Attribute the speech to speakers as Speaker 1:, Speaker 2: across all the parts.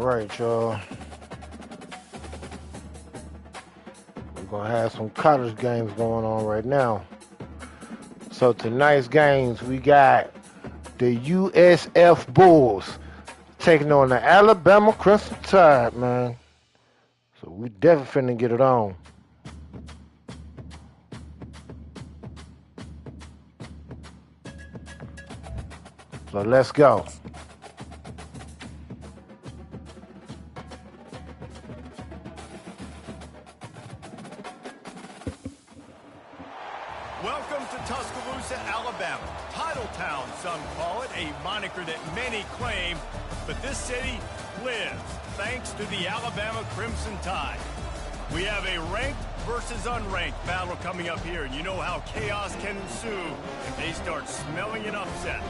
Speaker 1: right, y'all. We're going to have some college games going on right now. So tonight's games, we got the USF Bulls taking on the Alabama Crimson Tide, man. So we definitely finna get it on. So let's go.
Speaker 2: Welcome to Tuscaloosa, Alabama. Titletown, some call it, a moniker that many claim, but this city lives thanks to the Alabama Crimson Tide. We have a ranked versus unranked battle coming up here, and you know how chaos can ensue if they start smelling an upset.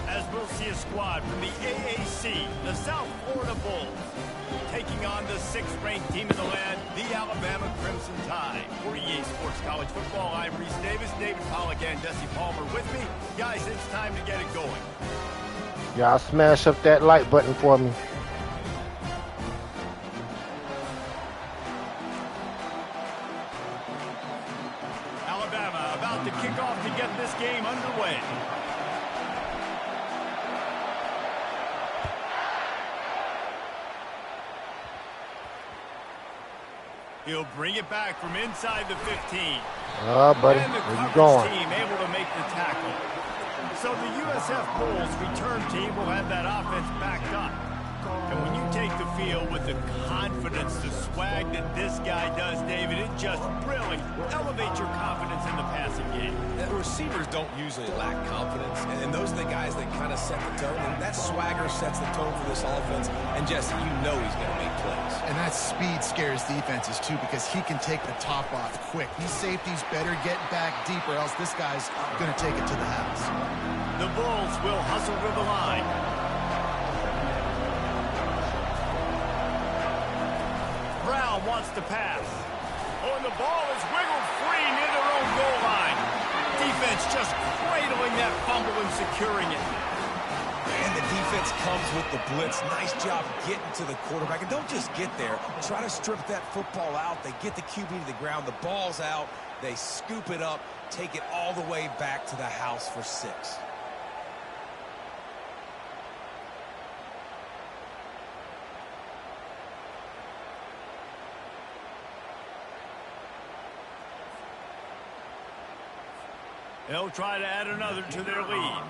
Speaker 2: As we'll see a squad from the AAC, the South Florida Bulls, taking on the 6th-ranked team of the land, the Alabama Crimson Tide. For EA Sports College Football, I'm Reese Davis, David Pollack, and Jesse Palmer with me. Guys, it's time to get it going.
Speaker 1: Y'all smash up that like button for me.
Speaker 2: Alabama about to kick off to get this game underway. He'll bring it back from inside the 15.
Speaker 1: Oh, buddy,
Speaker 2: and the
Speaker 1: where you going?
Speaker 2: team able to make the tackle. So the USF Bulls return team will have that offense backed up. And when you take the field with the confidence, the swag that this guy does, David, it just really elevates your confidence in the passing game.
Speaker 3: The receivers don't usually lack confidence, and those are the guys that kind of set the tone. And that swagger sets the tone for this offense. And Jesse, you know he's going to make plays.
Speaker 4: And that speed scares defenses too, because he can take the top off quick. These safeties better get back deeper, else this guy's going to take it to the house.
Speaker 2: The Bulls will hustle to the line. Brown wants to pass. Oh, and the ball is wiggled free near their own goal line. Defense just cradling that fumble and securing it.
Speaker 3: And the defense comes with the blitz. Nice job getting to the quarterback. And don't just get there. Try to strip that football out. They get the QB to the ground. The ball's out. They scoop it up, take it all the way back to the house for 6.
Speaker 2: They'll try to add another to their lead.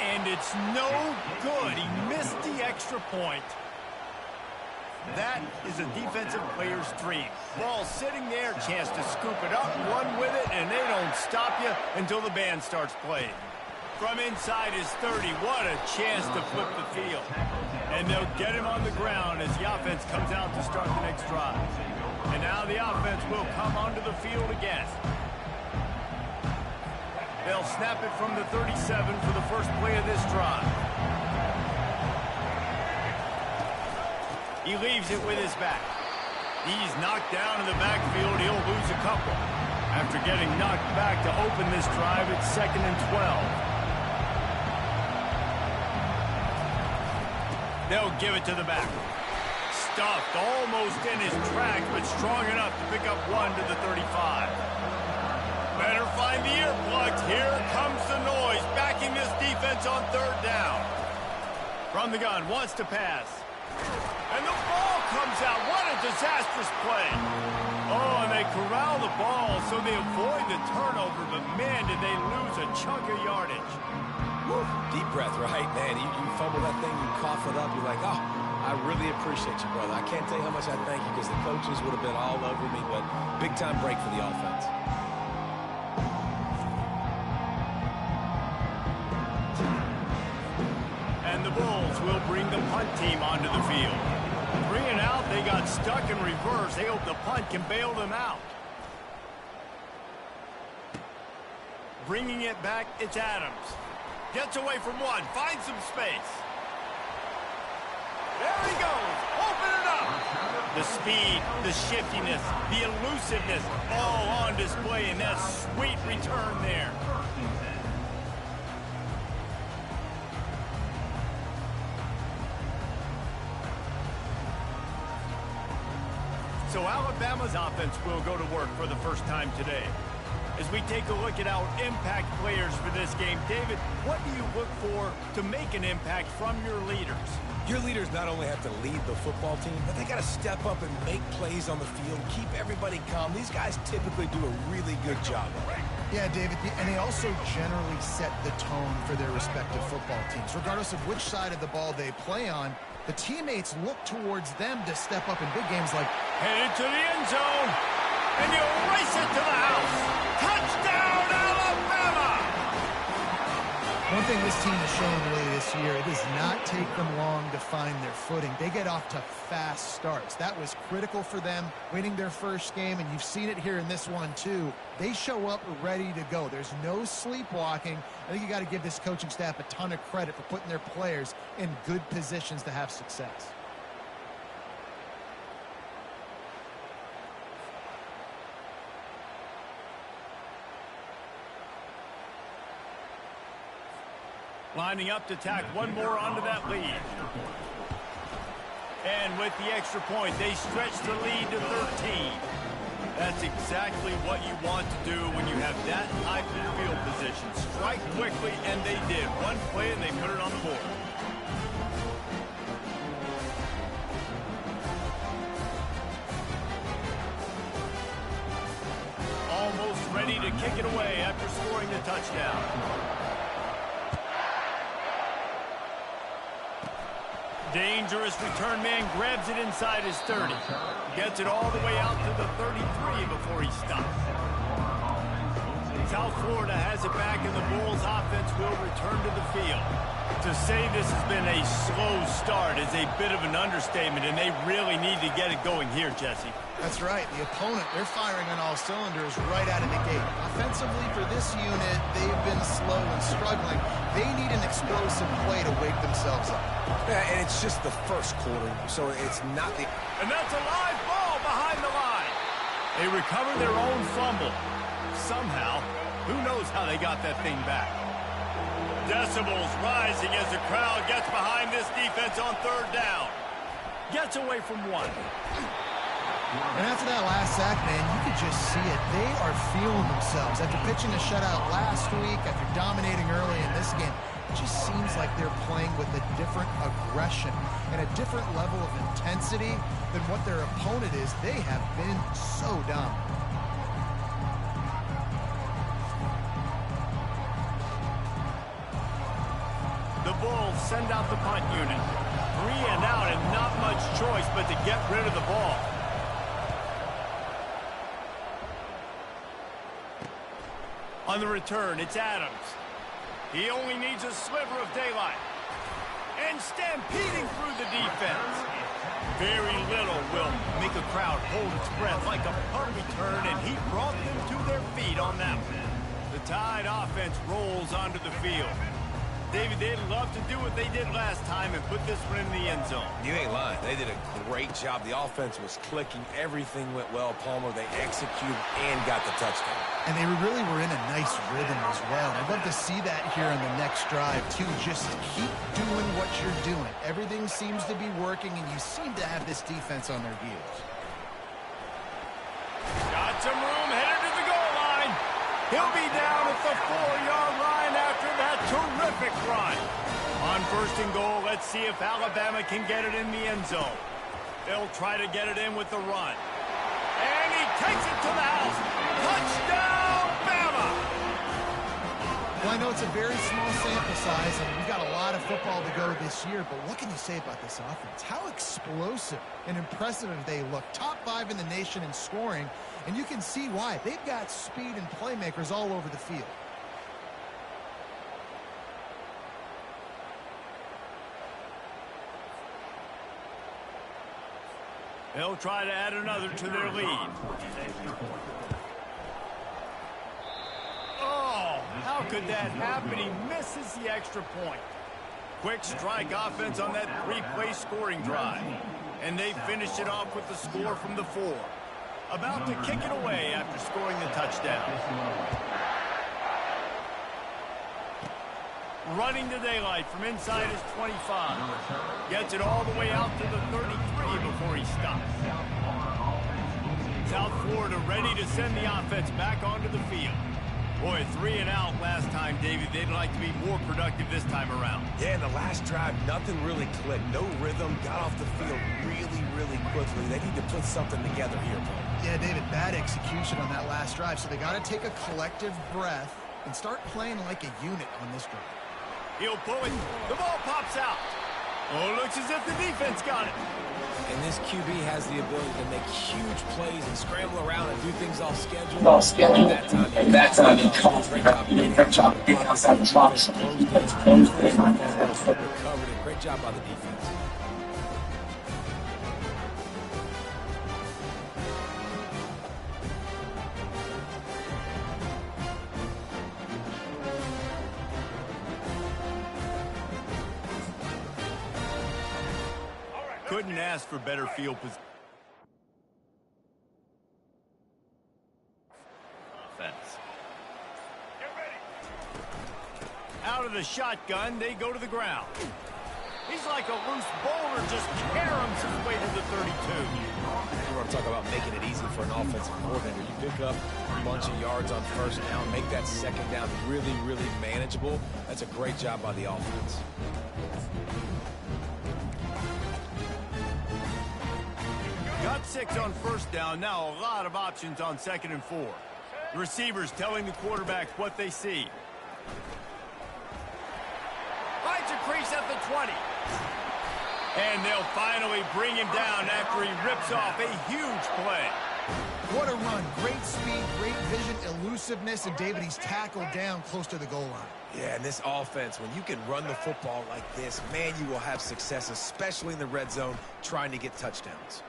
Speaker 2: And it's no good. He missed the extra point. That is a defensive player's dream. Ball sitting there, chance to scoop it up, run with it, and they don't stop you until the band starts playing. From inside his 30, what a chance to flip the field. And they'll get him on the ground as the offense comes out to start the next drive. And now the offense will come onto the field again. They'll snap it from the 37 for the first play of this drive. He leaves it with his back. He's knocked down in the backfield. He'll lose a couple. After getting knocked back to open this drive, it's 2nd and 12. They'll give it to the back. Stuffed almost in his tracks, but strong enough to pick up 1 to the 35. Better find the earplugs. Here comes the noise, backing this defense on 3rd down. From the gun, wants to pass. And the ball comes out. What a disastrous play. Oh, and they corral the ball so they avoid the turnover, but man, did they lose a chunk of yardage.
Speaker 3: Woo. Deep breath, right? Man, you fumble that thing, you cough it up, you're like, oh, I really appreciate you, brother. I can't tell you how much I thank you, because the coaches would have been all over me, but big-time break for the offense.
Speaker 2: And the Bulls will bring the punt team onto the field. 3 and out, they got stuck in reverse. They hope the punt can bail them out. Bringing it back, it's Adams. Gets away from 1, finds some space. There he goes, open it up. The speed, the shiftiness, the elusiveness, all on display in that sweet return there. So Alabama's offense will go to work for the first time today. As we take a look at our impact players for this game, David, what do you look for to make an impact from your leaders?
Speaker 3: Your leaders not only have to lead the football team, but they got to step up and make plays on the field, keep everybody calm. These guys typically do a really good job of it.
Speaker 4: Yeah, David, and they also generally set the tone for their respective football teams. Regardless of which side of the ball they play on, the teammates look towards them to step up in big games like...
Speaker 2: Headed to the end zone, and you race it to the house. Touchdown, Alabama!
Speaker 4: One thing this team has shown really this year, it does not take them long to find their footing. They get off to fast starts. That was critical for them, winning their first game, and you've seen it here in this one too. They show up ready to go. There's no sleepwalking. I think you got to give this coaching staff a ton of credit for putting their players in good positions to have success.
Speaker 2: Lining up to tack one more onto that lead. And with the extra point, they stretch the lead to 13. That's exactly what you want to do when you have that type of field position. Strike quickly, and they did. One play, and they put it on the board. Almost ready to kick it away after scoring the touchdown. Dangerous return man grabs it inside his 30. Gets it all the way out to the 33 before he stops. South Florida has it back, and the Bulls offense will return to the field. To say this has been a slow start is a bit of an understatement, and they really need to get it going here, Jesse.
Speaker 4: That's right. The opponent, they're firing on all cylinders right out of the gate. Offensively for this unit, they've been slow and struggling. They need an explosive play to wake themselves up.
Speaker 3: Yeah, and it's just the first quarter, so it's not the...
Speaker 2: And that's a live ball behind the line. They recover their own fumble. Somehow, who knows how they got that thing back. Decibels rising as the crowd gets behind this defense on third down. Gets away from one.
Speaker 4: And after that last sack, man, you could just see it. They are feeling themselves. After pitching a shutout last week, after dominating early in this game, it just seems like they're playing with a different aggression and a different level of intensity than what their opponent is. They have been so dominant.
Speaker 2: The Bulls send out the punt unit. 3 and out, and not much choice but to get rid of the ball. On the return, it's Adams. He only needs a sliver of daylight. And stampeding through the defense. Very little will make a crowd hold its breath like a punt return, and he brought them to their feet on that one. The Tide offense rolls onto the field. David, they'd love to do what they did last time and put this one in the end zone.
Speaker 3: You ain't lying. They did a great job. The offense was clicking. Everything went well, Palmer. They executed and got the touchdown.
Speaker 4: And they really were in a nice rhythm as well. I'd love to see that here on the next drive, too. Just keep doing what you're doing. Everything seems to be working, and you seem to have this defense on their heels.
Speaker 2: Got some room, headed to the goal line. He'll be down at the 4-yard line after that terrific run. On first and goal, let's see if Alabama can get it in the end zone. They'll try to get it in with the run. And he takes it to the house. Touchdown, Bama!
Speaker 4: Well, I know it's a very small sample size, and we've got a lot of football to go this year, but what can you say about this offense? How explosive and impressive they look. Top 5 in the nation in scoring, and you can see why. They've got speed and playmakers all over the field.
Speaker 2: They'll try to add another to their lead. Oh, how could that happen? He misses the extra point. Quick strike offense on that 3-play scoring drive. And they finish it off with the score from the 4. About to kick it away after scoring the touchdown. Running to daylight from inside his 25. Gets it all the way out to the 33 before he stops. South Florida ready to send the offense back onto the field. Boy, 3 and out last time, David. They'd like to be more productive this time around.
Speaker 3: Yeah, in the last drive, nothing really clicked. No rhythm, got off the field really quickly. They need to put something together here, bro.
Speaker 4: Yeah, David, bad execution on that last drive, so they got to take a collective breath and start playing like a unit on this drive.
Speaker 2: He'll pull it. The ball pops out. Oh, looks as if the defense got it.
Speaker 3: And this QB has the ability to make huge plays and scramble around and do things off schedule. And that time he calls great job getting outside the box. Recovered it. Great job by the defense.
Speaker 2: Couldn't ask for better field position. Offense. Out of the shotgun, they go to the ground. He's like a loose boulder, just caroms his way to the 32.
Speaker 3: You want to talk about making it easy for an offensive coordinator. You pick up a bunch of yards on first down, make that second down really manageable. That's a great job by the offense.
Speaker 2: Got 6 on first down. Now a lot of options on 2nd and 4. The receivers telling the quarterbacks what they see. Finds a crease at the 20. And they'll finally bring him down after he rips off a huge play.
Speaker 4: What a run. Great speed, great vision, elusiveness, and David, he's tackled down close to the goal line.
Speaker 3: Yeah, and this offense, when you can run the football like this, man, you will have success, especially in the red zone, trying to get touchdowns.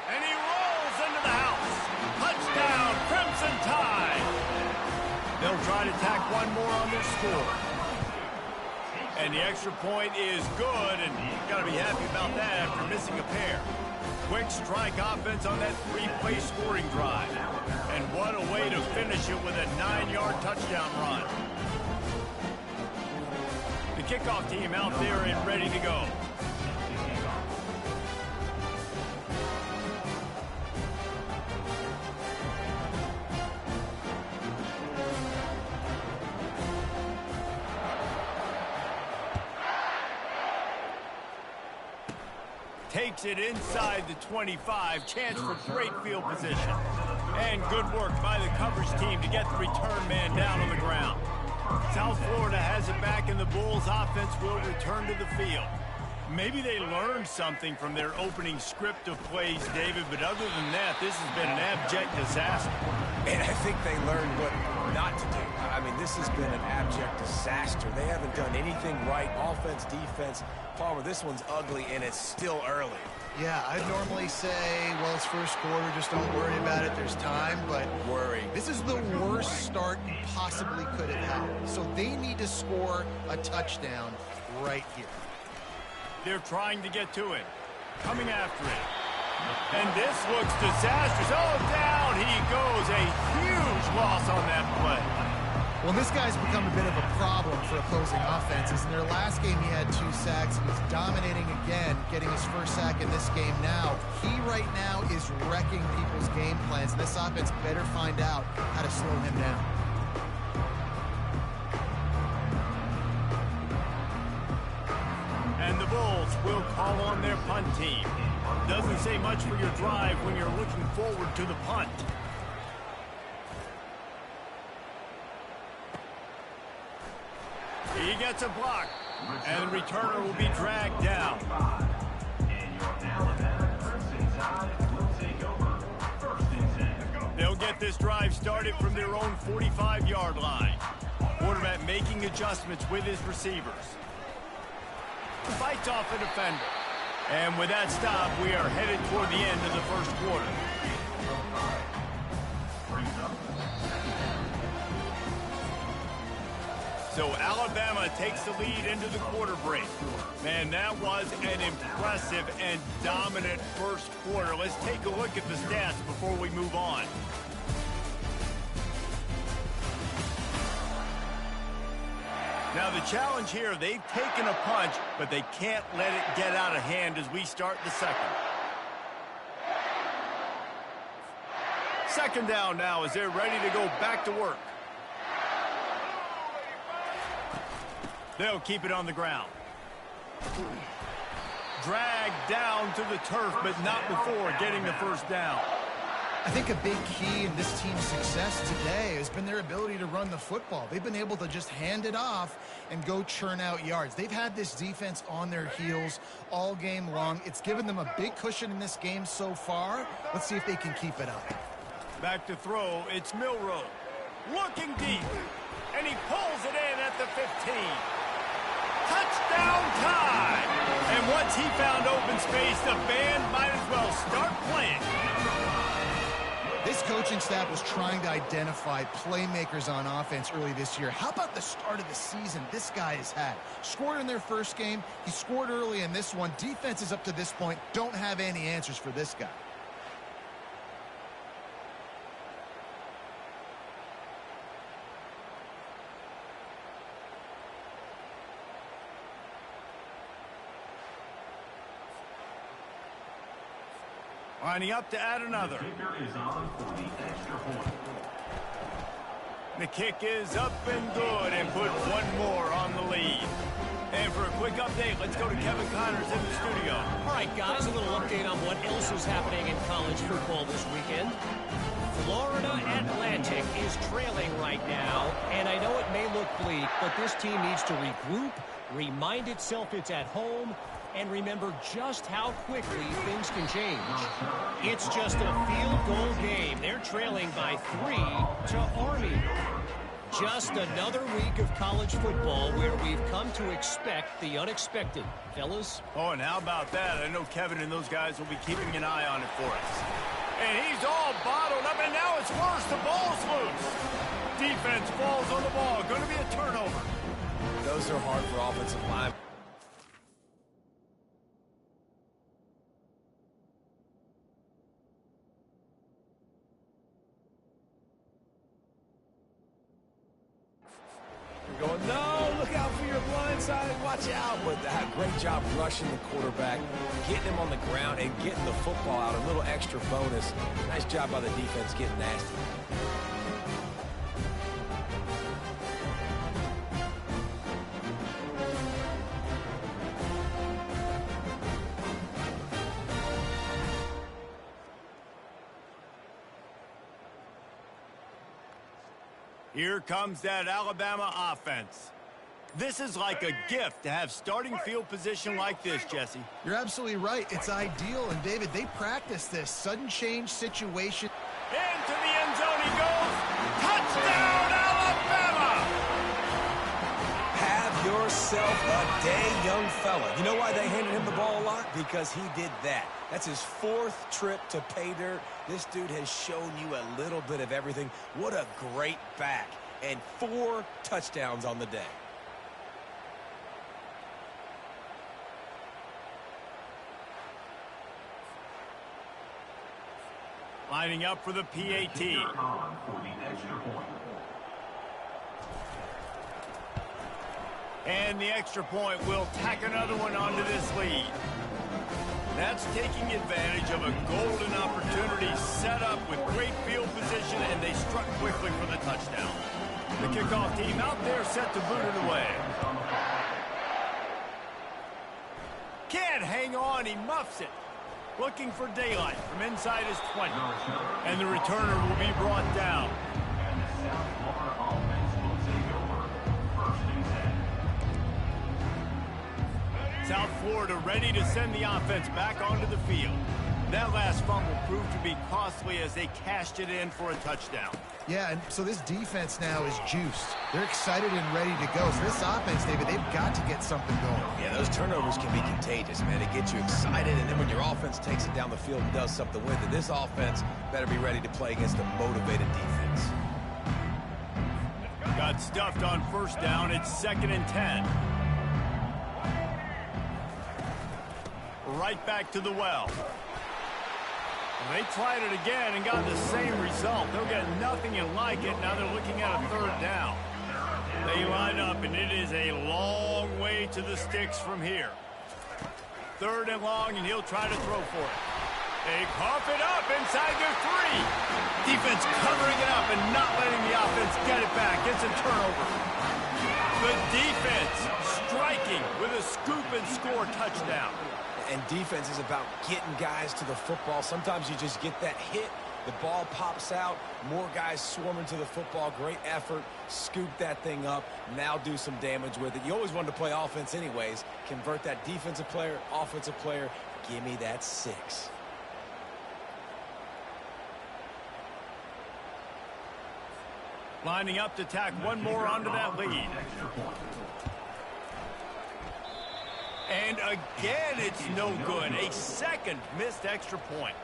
Speaker 2: And he rolls into the house. Touchdown, Crimson Tide. They'll try to tack one more on their score. And the extra point is good, and you've got to be happy about that after missing a pair. Quick strike offense on that 3-play scoring drive. And what a way to finish it with a 9-yard touchdown run. The kickoff team out there and ready to go. Takes it inside the 25. Chance for great field position. And good work by the coverage team to get the return man down on the ground. South Florida has it back, and the Bulls offense will return to the field. Maybe they learned something from their opening script of plays, David, but other than that, this has been an abject disaster.
Speaker 3: And I think they learned what not to do. I mean, this has been an abject disaster. They haven't done anything right. Offense, defense. Palmer, this one's ugly, and it's still early.
Speaker 4: Yeah, I'd normally say, well, it's first quarter, just don't worry about it, there's time, but this is the worst start you possibly could have had. So they need to score a touchdown right here.
Speaker 2: They're trying to get to it. Coming after it. And this looks disastrous. Oh, down he goes. A huge loss on that play.
Speaker 4: Well, this guy's become a bit of a problem for opposing offenses. In their last game, he had 2 sacks. He's dominating again, getting his first sack in this game now. He right now is wrecking people's game plans, and this offense better find out how to slow him down.
Speaker 2: And the Bulls will call on their punt team. Doesn't say much for your drive when you're looking forward to the punt. He gets a block, and the returner will be dragged down. They'll get this drive started from their own 45-yard line. Quarterback making adjustments with his receivers. Fights off a defender. And with that stop, we are headed toward the end of the first quarter. So Alabama takes the lead into the quarter break. Man, that was an impressive and dominant first quarter. Let's take a look at the stats before we move on. Now the challenge here, they've taken a punch, but they can't let it get out of hand as we start the second. Second down now as they're ready to go back to work. They'll keep it on the ground. Dragged down to the turf, but not before getting the first down.
Speaker 4: I think a big key in this team's success today has been their ability to run the football. They've been able to just hand it off and go churn out yards. They've had this defense on their heels all game long. It's given them a big cushion in this game so far. Let's see if they can keep it up.
Speaker 2: Back to throw, it's Milroe. Looking deep, and he pulls it in at the 15. Touchdown time! And once he found open space, the band might as well start playing.
Speaker 4: This coaching staff was trying to identify playmakers on offense early this year. How about the start of the season this guy has had? Scored in their first game. He scored early in this one. Defenses up to this point don't have any answers for this guy.
Speaker 2: Lining up to add another. The kick is up and good and put one more on the lead. And for a quick update, let's go to Kevin Connors in the studio.
Speaker 5: All right, guys, a little update on what else is happening in college football this weekend. Florida Atlantic is trailing right now, and I know it may look bleak, but this team needs to regroup, remind itself it's at home, and remember just how quickly things can change. It's just a field goal game. They're trailing by 3 to Army. Just another week of college football where we've come to expect the unexpected. Fellas?
Speaker 2: Oh, and how about that? I know Kevin and those guys will be keeping an eye on it for us. And he's all bottled up, and now it's worse. The ball's loose. Defense falls on the ball. Going to be a turnover.
Speaker 3: Those are hard for offensive line. Going, no, look out for your blind side, watch out. But great job rushing the quarterback, getting him on the ground and getting the football out. A little extra bonus. Nice job by the defense getting nasty.
Speaker 2: Here comes that Alabama offense. This is like a gift to have starting field position like this, Jesse.
Speaker 4: You're absolutely right. It's ideal. And, David, they practice this sudden change situation.
Speaker 2: Into the end zone he goes. Touchdown, Alabama!
Speaker 3: Have yourself a day, young fella. You know why they handed him the ball a lot? Because he did that. That's his 4th trip to pay dirt. This dude has shown you a little bit of everything. What a great back. And 4 touchdowns on the day.
Speaker 2: Lining up for the PAT. And the extra point will tack another one onto this lead. That's taking advantage of a golden opportunity set up with great field position, and they struck quickly for the touchdown. The kickoff team out there set to boot it away. Can't hang on, he muffs it. Looking for daylight from inside his 20. And the returner will be brought down. South Florida ready to send the offense back onto the field. That last fumble proved to be costly as they cashed it in for a touchdown.
Speaker 4: Yeah, and so this defense now is juiced. They're excited and ready to go. So this offense, David, they've got to get something going.
Speaker 3: Yeah, those turnovers can be contagious, man. It gets you excited, and then when your offense takes it down the field and does something with it, this offense better be ready to play against a motivated defense.
Speaker 2: Got stuffed on first down. It's 2nd and 10. Right back to the well. They tried it again and got the same result. They'll get nothing and like it. Now they're looking at a 3rd down. They line up, and it is a long way to the sticks from here. 3rd and long, and he'll try to throw for it. They cough it up inside their 3. Defense covering it up and not letting the offense get it back. It's a turnover. The defense striking with a scoop and score touchdown.
Speaker 3: And defense is about getting guys to the football. Sometimes you just get that hit. The ball pops out. More guys swarming to the football. Great effort. Scoop that thing up. Now do some damage with it. You always wanted to play offense anyways. Convert that defensive player, offensive player. Give me that 6.
Speaker 2: Lining up to tack one more onto that lead. And again, it's no good. A second missed extra point.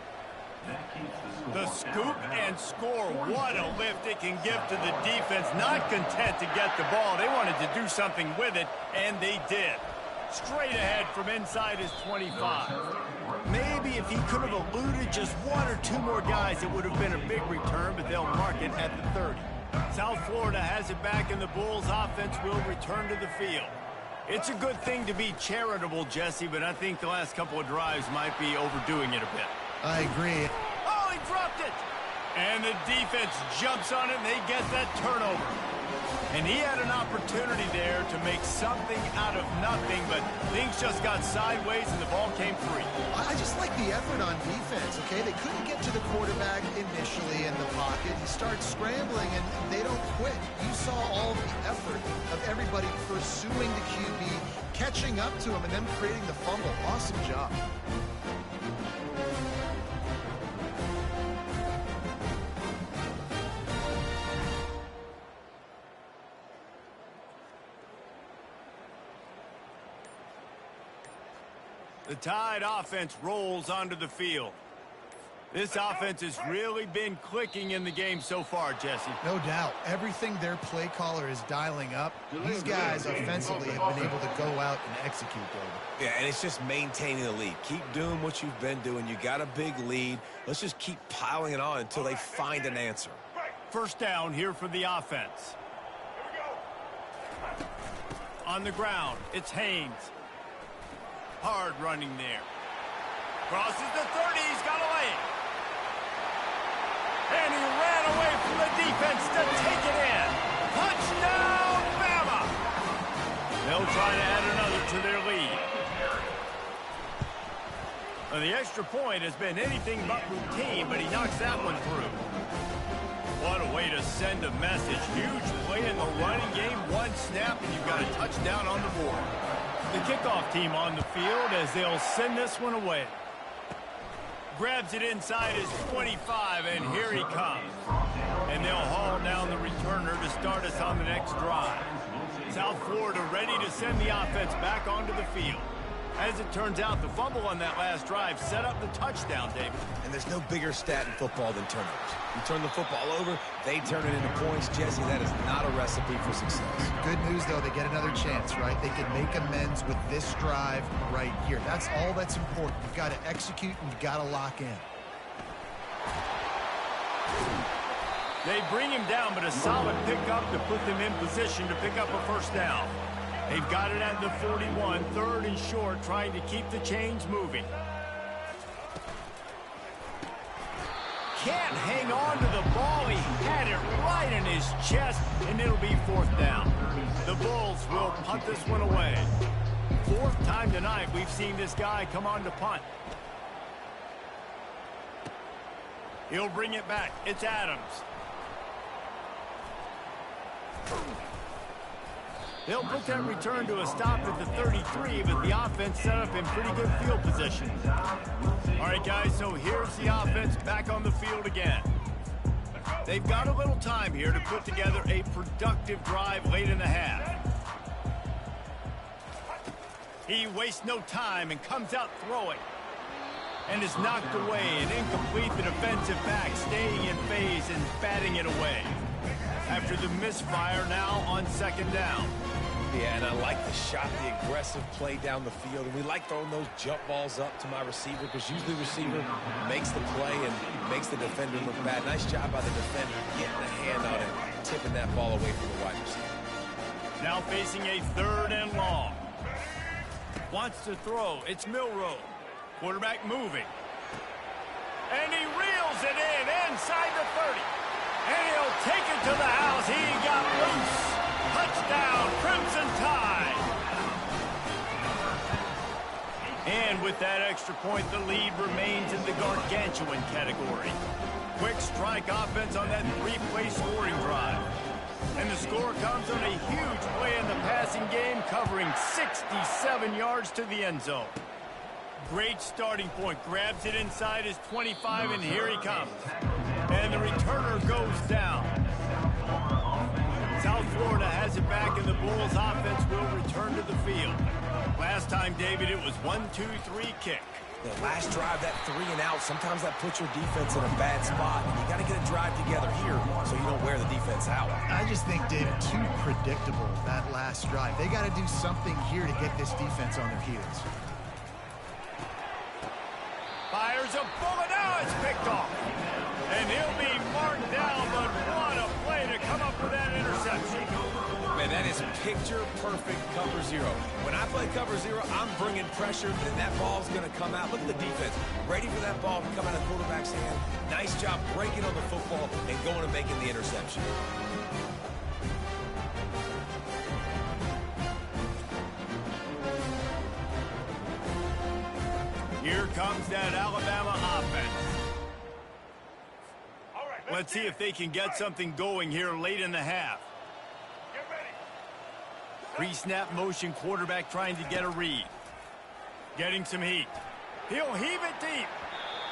Speaker 2: The scoop and score. What a lift it can give to the defense. Not content to get the ball. They wanted to do something with it, and they did. Straight ahead from inside his 25. Maybe if he could have eluded just 1 or 2 more guys, it would have been a big return, but they'll mark it at the 30. South Florida has it back, and the Bulls offense will return to the field. It's a good thing to be charitable, Jesse, but I think the last couple of drives might be overdoing it a bit.
Speaker 4: I agree.
Speaker 2: Oh, he dropped it! And the defense jumps on it, and they get that turnover. And he had an opportunity there to make something out of nothing, but things just got sideways and the ball came free.
Speaker 4: I just like the effort on defense, okay? They couldn't get to the quarterback initially in the pocket. He starts scrambling, and they don't quit. You saw all the effort of everybody pursuing the QB, catching up to him, and then creating the fumble. Awesome job.
Speaker 2: The Tide offense rolls onto the field. This offense has really been clicking in the game so far, Jesse.
Speaker 4: No doubt. Everything their play caller is dialing up, these guys offensively have been able to go out and execute, David.
Speaker 3: Yeah, and it's just maintaining the lead. Keep doing what you've been doing. You got a big lead. Let's just keep piling it on until they find an answer.
Speaker 2: First down here for the offense. On the ground, it's Haynes. Hard running there. Crosses the 30, he's got a lane. And he ran away from the defense to take it in. Touchdown, Bama! They'll try to add another to their lead. Well, the extra point has been anything but routine, but he knocks that one through. What a way to send a message. Huge play in the running game. One snap, and you've got a touchdown on the board. The kickoff team on the field as they'll send this one away. Grabs it inside his 25, and here he comes. And they'll haul down the returner to start us on the next drive. South Florida ready to send the offense back onto the field. As it turns out, the fumble on that last drive set up the touchdown, David.
Speaker 3: And there's no bigger stat in football than turnovers. You turn the football over, they turn it into points. Jesse, that is not a recipe for success.
Speaker 4: Good news, though, they get another chance, right? They can make amends with this drive right here. That's all that's important. You've got to execute, and you've got to lock in.
Speaker 2: They bring him down, but a solid pickup to put them in position to pick up a first down. They've got it at the 41, 3rd and short, trying to keep the chains moving. Can't hang on to the ball. He had it right in his chest, and it'll be 4th down. The Bulls will punt this one away. 4th time tonight we've seen this guy come on to punt. He'll bring it back. It's Adams. They'll put that return to a stop at the 33, but the offense set up in pretty good field position. All right, guys, so here's the offense back on the field again. They've got a little time here to put together a productive drive late in the half. He wastes no time and comes out throwing. And is knocked away and incomplete. The defensive back staying in phase and batting it away. After the misfire now on 2nd down.
Speaker 3: Yeah, and I like the shot, the aggressive play down the field. And we like throwing those jump balls up to my receiver because usually the receiver makes the play and makes the defender look bad. Nice job by the defender getting a hand on it, tipping that ball away from the wide receiver.
Speaker 2: Now facing a 3rd and long. Wants to throw. It's Milroe. Quarterback moving. And he reels it in inside the 30. And he'll take it to the house. He got loose. Touchdown, Crimson Tide. And with that extra point, the lead remains in the gargantuan category. Quick strike offense on that three-play scoring drive. And the score comes on a huge play in the passing game, covering 67 yards to the end zone. Great starting point. Grabs it inside his 25, and here he comes. And the returner goes down. South Florida has it back, and the Bulls offense will return to the field. Last time, David, it was 1-2-3 kick.
Speaker 3: The last drive, that 3 and out, sometimes that puts your defense in a bad spot. And you got to get a drive together here so you don't wear the defense out.
Speaker 4: I just think, David, too predictable, that last drive. They got to do something here to get this defense on their heels.
Speaker 2: Fires a bullet. Now it's picked off. And he'll be marked down, but what a play to come up with that interception.
Speaker 3: Man, that is picture-perfect cover zero. When I play cover zero, I'm bringing pressure, and that ball's going to come out. Look at the defense. Ready for that ball to come out of the quarterback's hand. Nice job breaking on the football and going and making the interception.
Speaker 2: Here comes that Alabama offense. Let's see if they can get something going here late in the half. Pre-snap motion, quarterback trying to get a read. Getting some heat. He'll heave it deep.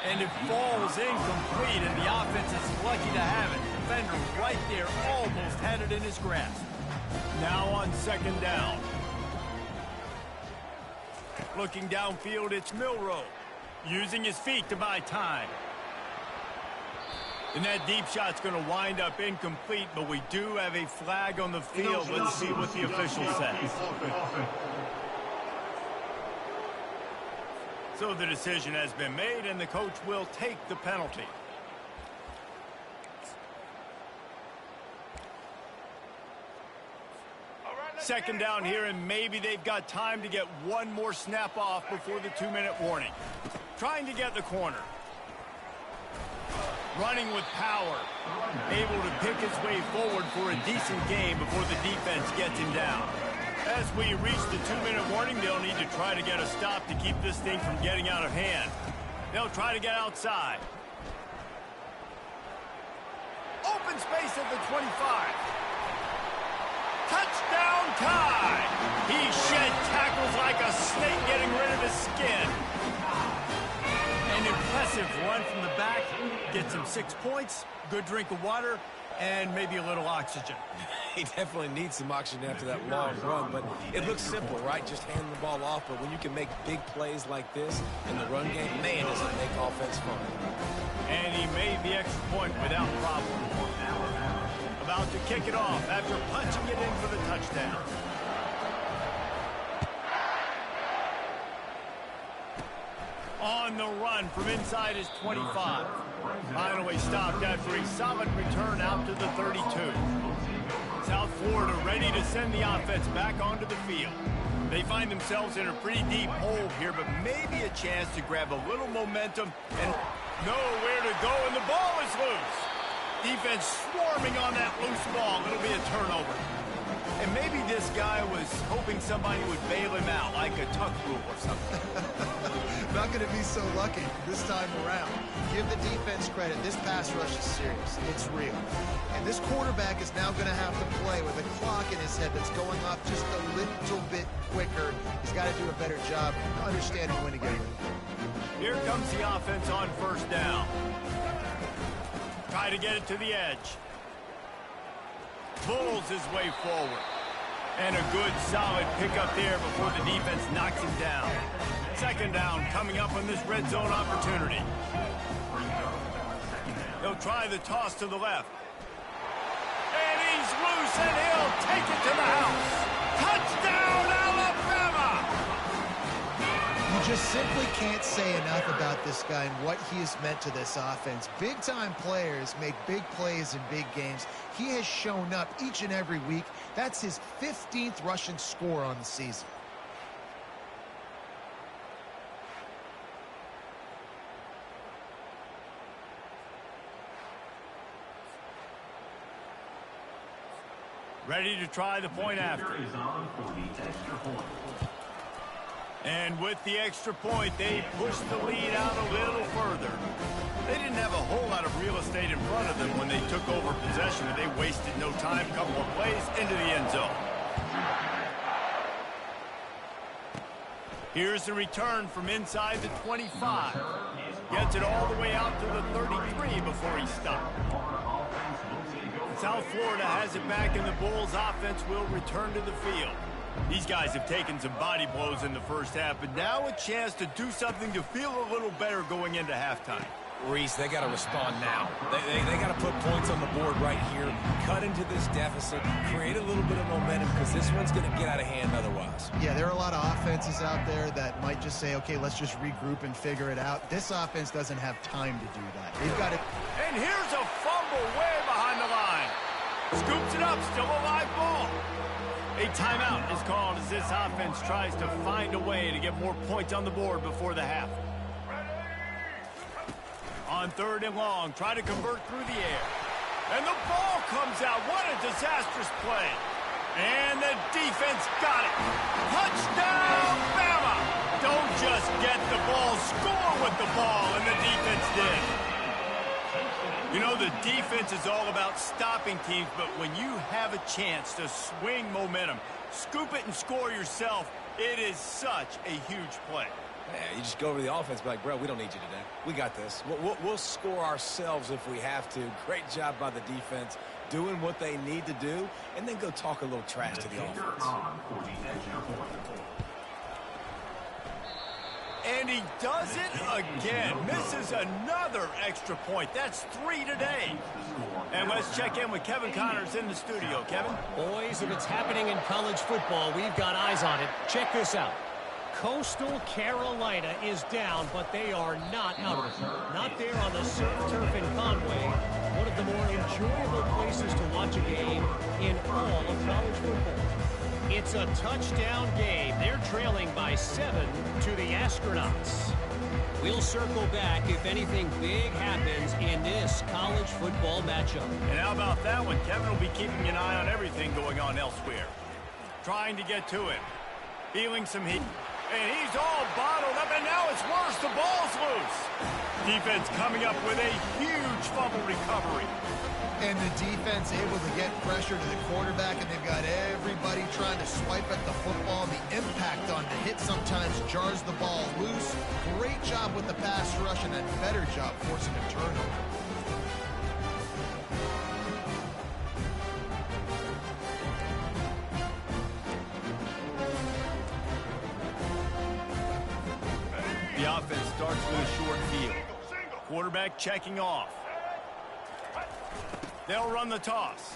Speaker 2: And it falls incomplete, and the offense is lucky to have it. Defender right there almost had it in his grasp. Now on second down. Looking downfield, it's Milroe. Using his feet to buy time. And that deep shot's going to wind up incomplete, but we do have a flag on the field. Let's see what the official says. So the decision has been made, and the coach will take the penalty. Second down here, and maybe they've got time to get one more snap off before the 2-minute warning. Trying to get the corner. Running with power. Able to pick his way forward for a decent game before the defense gets him down. As we reach the 2-minute warning, they'll need to try to get a stop to keep this thing from getting out of hand. They'll try to get outside. Open space at the 25. Touchdown Tide! He shed tackles like a snake, getting rid of his skin. An impressive run from the back. Gets him 6 points, good drink of water, and maybe a little oxygen.
Speaker 3: He definitely needs some oxygen after that long run, but it looks simple, right? Just hand the ball off, but when you can make big plays like this in the run game, man, does it make offense fun.
Speaker 2: And he made the extra point without problem. About to kick it off after punching it in for the touchdown. On the run from inside his 25. Finally stopped after a solid return out to the 32. South Florida ready to send the offense back onto the field. They find themselves in a pretty deep hole here, but maybe a chance to grab a little momentum and nowhere to go, and the ball is loose. Defense swarming on that loose ball. It'll be a turnover. And maybe this guy was hoping somebody would bail him out, like a tuck rule or something.
Speaker 4: Not going to be so lucky this time around. Give the defense credit. This pass rush is serious. It's real. And this quarterback is now going to have to play with a clock in his head that's going off just a little bit quicker. He's got to do a better job understanding when to get it.
Speaker 2: Here comes the offense on first down. Try to get it to the edge. Pulls his way forward. And a good, solid pickup there before the defense knocks him down. Second down coming up on this red zone opportunity. They'll try the toss to the left. And he's loose, and he'll take it to the house. Touchdown, Alabama!
Speaker 4: You just simply can't say enough about this guy and what he has meant to this offense. Big-time players make big plays in big games. He has shown up each and every week. That's his 15th rushing score on the season.
Speaker 2: Ready to try the point after. And with the extra point, they pushed the lead out a little further. They didn't have a whole lot of real estate in front of them when they took over possession, and they wasted no time. A couple of plays into the end zone. Here's the return from inside the 25. Gets it all the way out to the 33 before he stopped. South Florida has it back, and the Bulls offense will return to the field. These guys have taken some body blows in the first half, but now a chance to do something to feel a little better going into halftime.
Speaker 3: Reese, they got to respond now. They got to put points on the board right here, cut into this deficit, create a little bit of momentum, because this one's going to get out of hand otherwise.
Speaker 4: Yeah, there are a lot of offenses out there that might just say, okay, let's just regroup and figure it out. This offense doesn't have time to do that. They've got to...
Speaker 2: And here's a fumble way behind the line. Scoops it up, still a live ball. A timeout is called as this offense tries to find a way to get more points on the board before the half. On 3rd and long, try to convert through the air. And the ball comes out. What a disastrous play. And the defense got it. Touchdown, Bama! Don't just get the ball, score with the ball, and the defense did. You know, the defense is all about stopping teams, but when you have a chance to swing momentum, scoop it and score yourself, it is such a huge play.
Speaker 3: Yeah, you just go over to the offense and be like, bro, we don't need you today. We got this. We'll score ourselves if we have to. Great job by the defense doing what they need to do, and then go talk a little trash to the offense.
Speaker 2: And he does it again. Misses another extra point. That's 3 today. And let's check in with Kevin Connors in the studio. Kevin?
Speaker 5: Boys, if it's happening in college football, we've got eyes on it. Check this out. Coastal Carolina is down, but they are not out of it. Not there on the surf turf in Conway. One of the more enjoyable places to watch a game in all of college football. It's a touchdown game. They're trailing by 7 to the Astronauts. We'll circle back if anything big happens in this college football matchup.
Speaker 2: And how about that one? Kevin will be keeping an eye on everything going on elsewhere. Trying to get to him. Feeling some heat. And he's all bottled up, and now it's worse. The ball's loose. Defense coming up with a huge fumble recovery.
Speaker 4: And the defense able to get pressure to the quarterback, and they've got everybody trying to swipe at the football. The impact on the hit sometimes jars the ball loose. Great job with the pass rush, and a better job forcing a turnover.
Speaker 2: The offense starts with a short field. Quarterback checking off. They'll run the toss.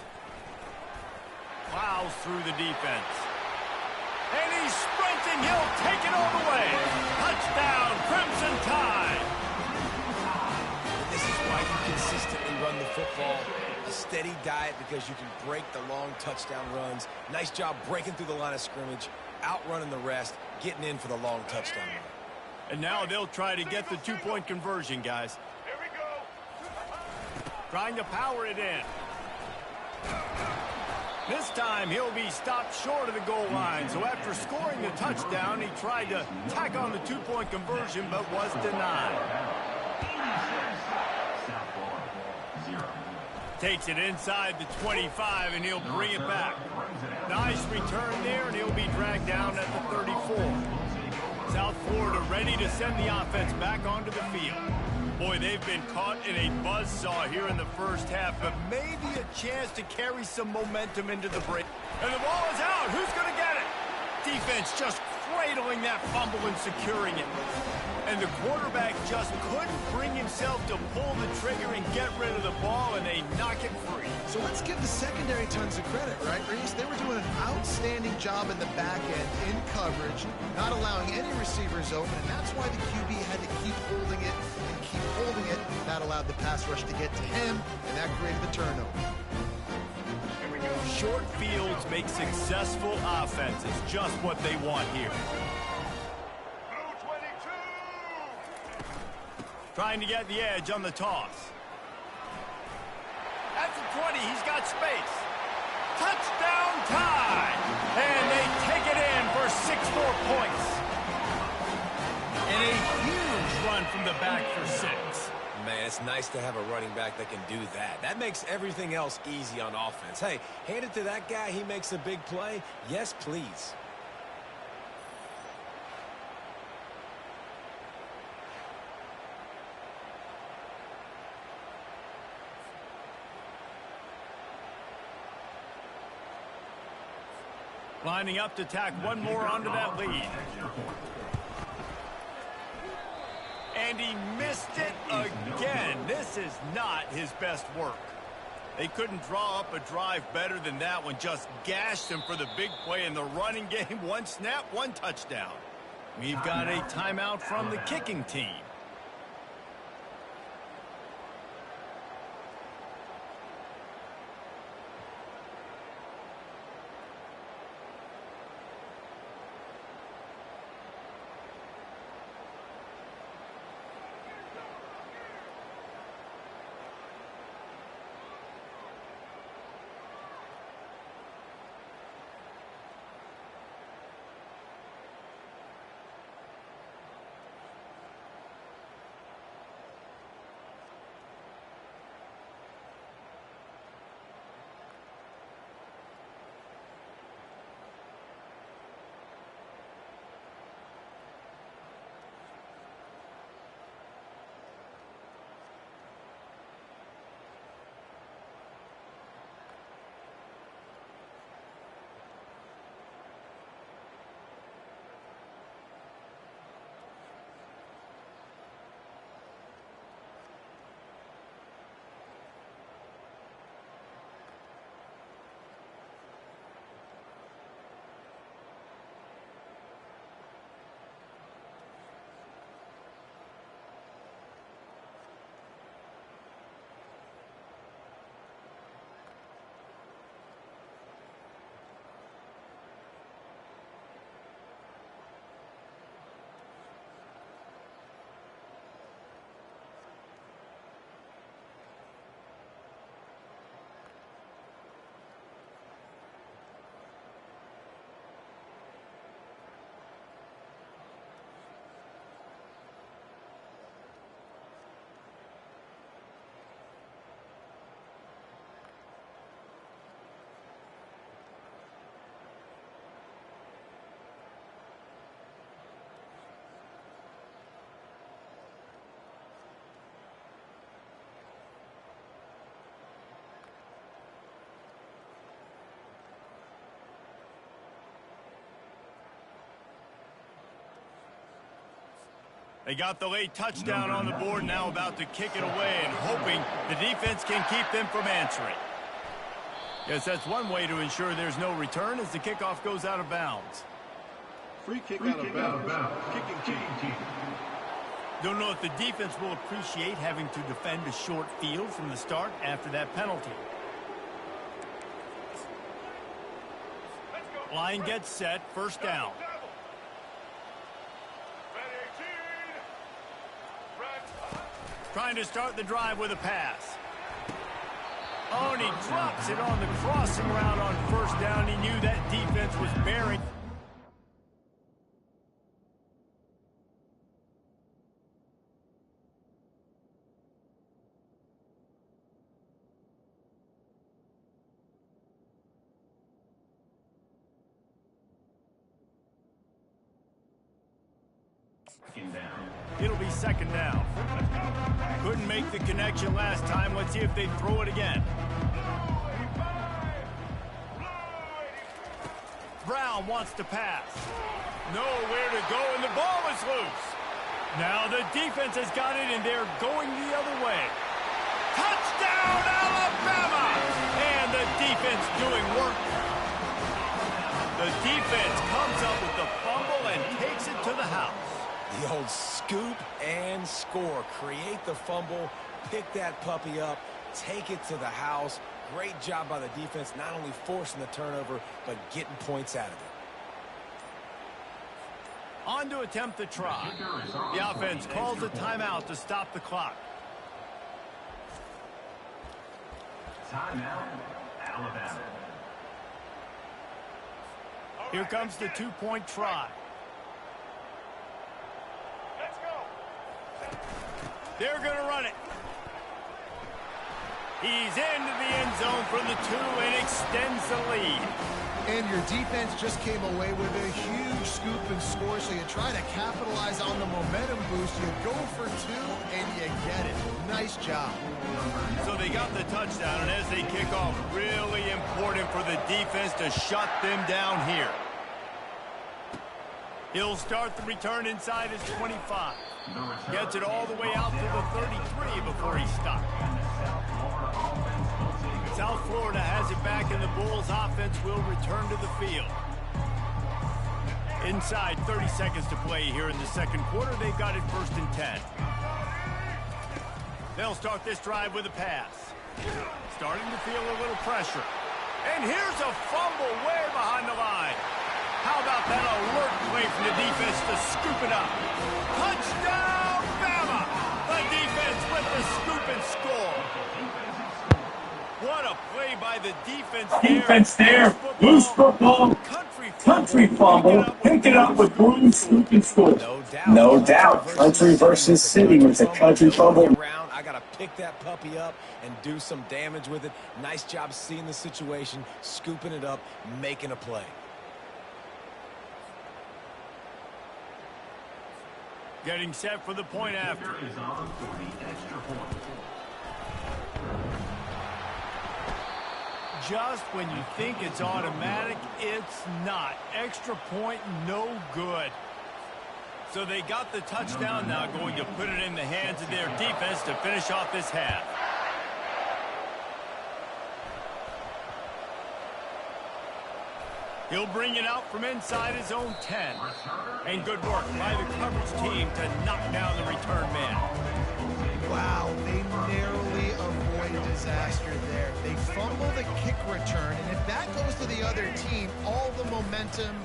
Speaker 2: Plows through the defense. And he's sprinting. He'll take it all the way. Touchdown, Crimson Tide.
Speaker 3: This is why you consistently run the football. A steady diet because you can break the long touchdown runs. Nice job breaking through the line of scrimmage, outrunning the rest, getting in for the long touchdown run.
Speaker 2: And now they'll try to get the two-point conversion, guys. Here we go. Trying to power it in. This time he'll be stopped short of the goal line. So after scoring the touchdown, he tried to tack on the two-point conversion, but was denied. Takes it inside the 25, and he'll bring it back. Nice return there, and he'll be dragged down at the 34. South Florida ready to send the offense back onto the field. Boy, they've been caught in a buzzsaw here in the first half, but maybe a chance to carry some momentum into the break. And the ball is out. Who's going to get it? Defense just cradling that fumble and securing it. And the quarterback just couldn't bring himself to pull the trigger and get rid of the ball, and they knock it free.
Speaker 4: So let's give the secondary tons of credit, right, Reese? They were doing an outstanding job in the back end, in coverage, not allowing any receivers open, and that's why the QB had to keep holding it and keep holding it. That allowed the pass rush to get to him, and that created the turnover.
Speaker 2: Short fields make successful offenses just what they want here. Trying to get the edge on the toss. At the 20, he's got space. Touchdown tie! And they take it in for 6 more points. And a huge run from the back for 6.
Speaker 3: Man, it's nice to have a running back that can do that. That makes everything else easy on offense. Hey, hand it to that guy. He makes a big play. Yes, please.
Speaker 2: Lining up to tack one more onto that lead. And he missed it again. This is not his best work. They couldn't draw up a drive better than that one. Just gashed him for the big play in the running game. 1 snap, 1 touchdown. We've got a timeout from the kicking team. They got the late touchdown on the board, now about to kick it away and hoping the defense can keep them from answering. Yes, that's one way to ensure there's no return as the kickoff goes out of bounds.
Speaker 6: Free kick out of bounds. Kicking team.
Speaker 2: Don't know if the defense will appreciate having to defend a short field from the start after that penalty. Line gets set, first down. Trying to start the drive with a pass. Oh, and he drops it on the crossing route on first down. He knew that defense was bearing. It'll be second down. Couldn't make the connection last time. Let's see if they throw it again. Brown wants to pass. Nowhere to go, and the ball is loose. Now the defense has got it, and they're going the other way. Touchdown, Alabama! And the defense doing work. The defense comes up with the fumble and takes it to the house.
Speaker 3: The old scoop and score. Create the fumble, pick that puppy up, take it to the house. Great job by the defense, not only forcing the turnover, but getting points out of it.
Speaker 2: On to attempt the try. The offense calls a timeout to stop the clock.
Speaker 6: Timeout, Alabama.
Speaker 2: Here comes the two-point try. Let's go. They're going to run it. He's into the end zone for the 2 and extends the lead.
Speaker 4: And your defense just came away with a huge scoop and score, so you try to capitalize on the momentum boost. You go for 2, and you get it. Nice job.
Speaker 2: So they got the touchdown, and as they kick off, really important for the defense to shut them down here. He'll start the return inside his 25. Gets it all the way out to the 33 before he stopped. South Florida has it back, and the Bulls offense will return to the field. Inside 30 seconds to play here in the second quarter. They've got it 1st and 10. They'll start this drive with a pass. Starting to feel a little pressure. And here's a fumble way behind the line. How about that alert play from the defense to scoop it up? Touchdown, Bama! The defense with the scoop and score. What a play by the defense there.
Speaker 7: Loose football. Country fumble. Pick it up with boom, scoop, and score. No doubt. Country versus City with a country fumble.
Speaker 3: I got to pick that puppy up and do some damage with it. Nice job seeing the situation, scooping it up, making a play.
Speaker 2: Getting set for the point after. Just when you think it's automatic, it's not. Extra point, no good. So they got the touchdown, now going to put it in the hands of their defense to finish off this half. He'll bring it out from inside his own 10. And good work by the coverage team to knock down the return man.
Speaker 4: Wow, they narrowly avoid disaster there. They fumble the kick return, and if that goes to the other team, all the momentum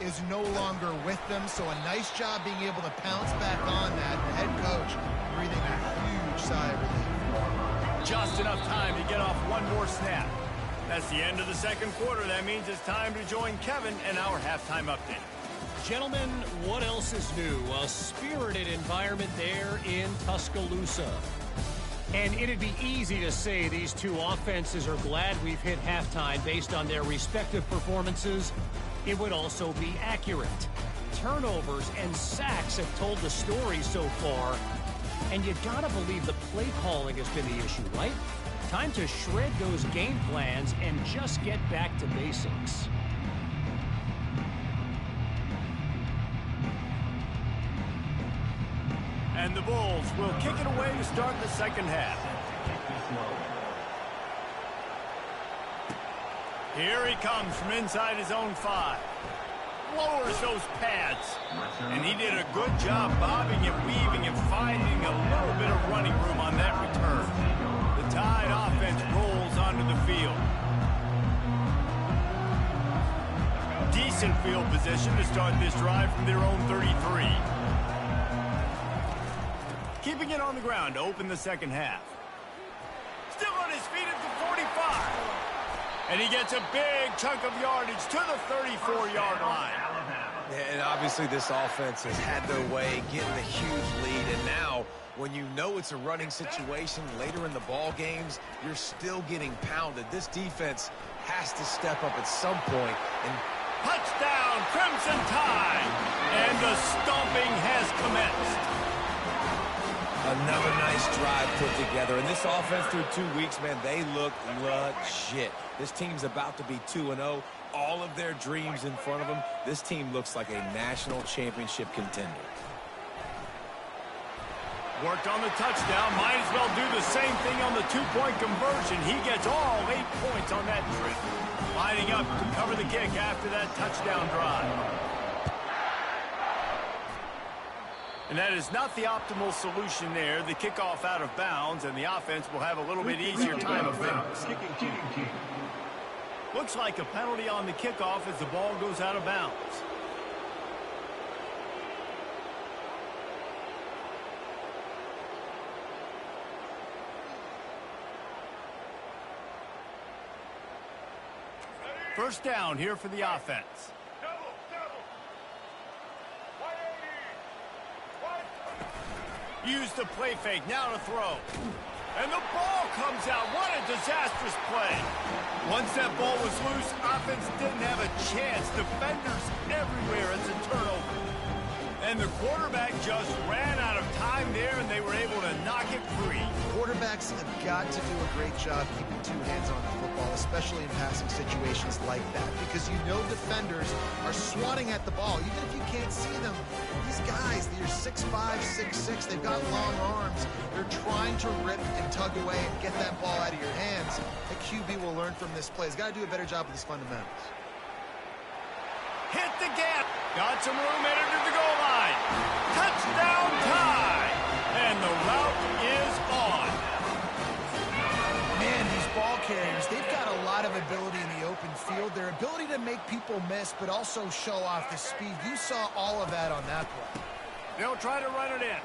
Speaker 4: is no longer with them. So a nice job being able to pounce back on that. The head coach breathing a huge sigh of relief.
Speaker 2: Just enough time to get off one more snap. That's the end of the second quarter. That means it's time to join Kevin and our halftime update.
Speaker 5: Gentlemen, what else is new? A spirited environment there in Tuscaloosa. And it'd be easy to say these two offenses are glad we've hit halftime based on their respective performances. It would also be accurate. Turnovers and sacks have told the story so far. And you gotta believe the play calling has been the issue, right? Time to shred those game plans and just get back to basics.
Speaker 2: And the Bulls will kick it away to start the second half. Here he comes from inside his own 5. Lowers those pads. And he did a good job bobbing and weaving and finding a little bit of running room on that return. The Tide offense rolls onto the field. Decent field position to start this drive from their own 33. Keeping it on the ground to open the second half. Still on his feet at the 45. And he gets a big chunk of yardage to the 34-yard line.
Speaker 3: And obviously this offense has had their way, getting a huge lead. And now, when you know it's a running situation later in the ball games, you're still getting pounded. This defense has to step up at some point. And
Speaker 2: touchdown, Crimson Tide. And the stomping has commenced.
Speaker 3: Another nice drive put together. And this offense through 2 weeks, man, they look legit. This team's about to be 2-0. All of their dreams in front of them. This team looks like a national championship contender.
Speaker 2: Worked on the touchdown. Might as well do the same thing on the two-point conversion. He gets all 8 points on that trip. Lining up to cover the kick after that touchdown drive. And that is not the optimal solution there. The kickoff out of bounds, and the offense will have a little bit easier time of things. Looks like a penalty on the kickoff as the ball goes out of bounds. First down here for the offense. Use the play fake, now to throw. And the ball comes out. What a disastrous play. Once that ball was loose, offense didn't have a chance. Defenders everywhere. It's a turnover. And the quarterback just ran out of time there, and they were able to knock it free.
Speaker 4: Quarterbacks have got to do a great job keeping two hands on the football, especially in passing situations like that, because you know defenders are swatting at the ball. Even if you can't see them, these guys, they're 6'5", 6'6", they've got long arms. They're trying to rip and tug away and get that ball out of your hands. The QB will learn from this play. He's got to do a better job with his fundamentals.
Speaker 2: Hit the gap. Got some room, entered to the goal line. Touchdown tie. And the route is on.
Speaker 4: Man, these ball carriers, they've got a lot of ability in the open field. Their ability to make people miss, but also show off the speed. You saw all of that on that play.
Speaker 2: They'll try to run it in.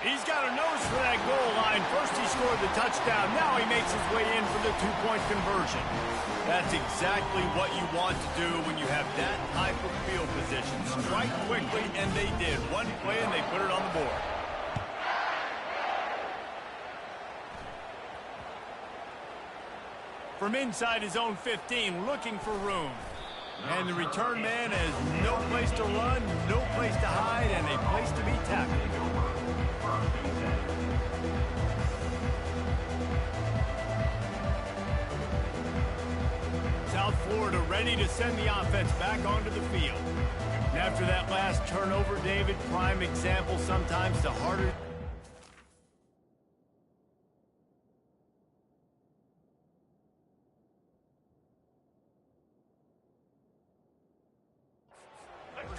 Speaker 2: He's got a nose for that goal line. First he scored the touchdown. Now he makes his way in for the two-point conversion. That's exactly what you want to do when you have that type of field position. Strike quickly, and they did. One play, and they put it on the board. From inside his own 15, looking for room. And the return man has no place to run, no place to hide, and a place to be tackled. South Florida ready to send the offense back onto the field. And after that last turnover, David, prime example sometimes the harder...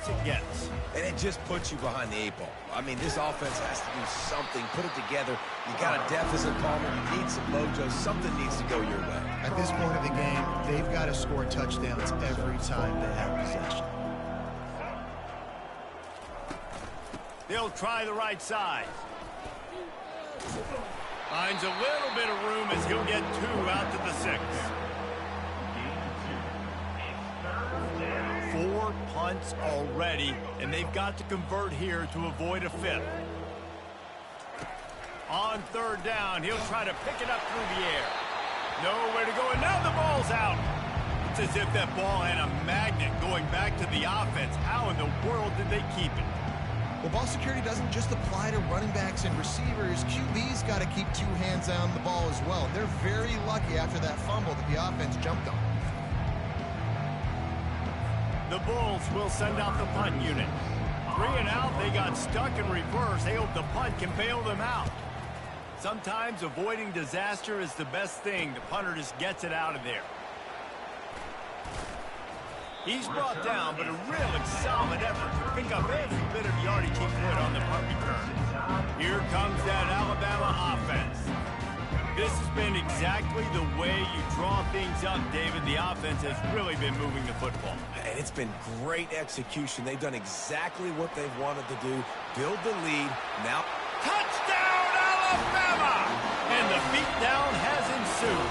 Speaker 2: it gets.
Speaker 3: And it just puts you behind the 8 ball. I mean, this offense has to do something, put it together. You got a deficit, Palmer. You need some mojo. Something needs to go your way.
Speaker 4: At this point of the game, they've got to score touchdowns every time they have possession.
Speaker 2: They'll try the right side. Finds a little bit of room as he'll get 2 out to the 6. 4 punts already, and they've got to convert here to avoid a 5th. On 3rd down, he'll try to pick it up through the air. Nowhere to go, and now the ball's out. It's as if that ball had a magnet going back to the offense. How in the world did they keep it?
Speaker 4: Well, ball security doesn't just apply to running backs and receivers. QB's got to keep 2 hands on the ball as well. They're very lucky after that fumble that the offense jumped on.
Speaker 2: The Bulls will send out the punt unit. 3 and out, they got stuck in reverse. They hope the punt can bail them out. Sometimes avoiding disaster is the best thing. The punter just gets it out of there. He's brought down, but a really solid effort to pick up every bit of yardage he could on the punt return. Here comes that Alabama offense. This has been exactly the way you draw things up, David. The offense has really been moving the football.
Speaker 3: And it's been great execution. They've done exactly what they've wanted to do. Build the lead. Now,
Speaker 2: touchdown, Alabama! And the beatdown has ensued.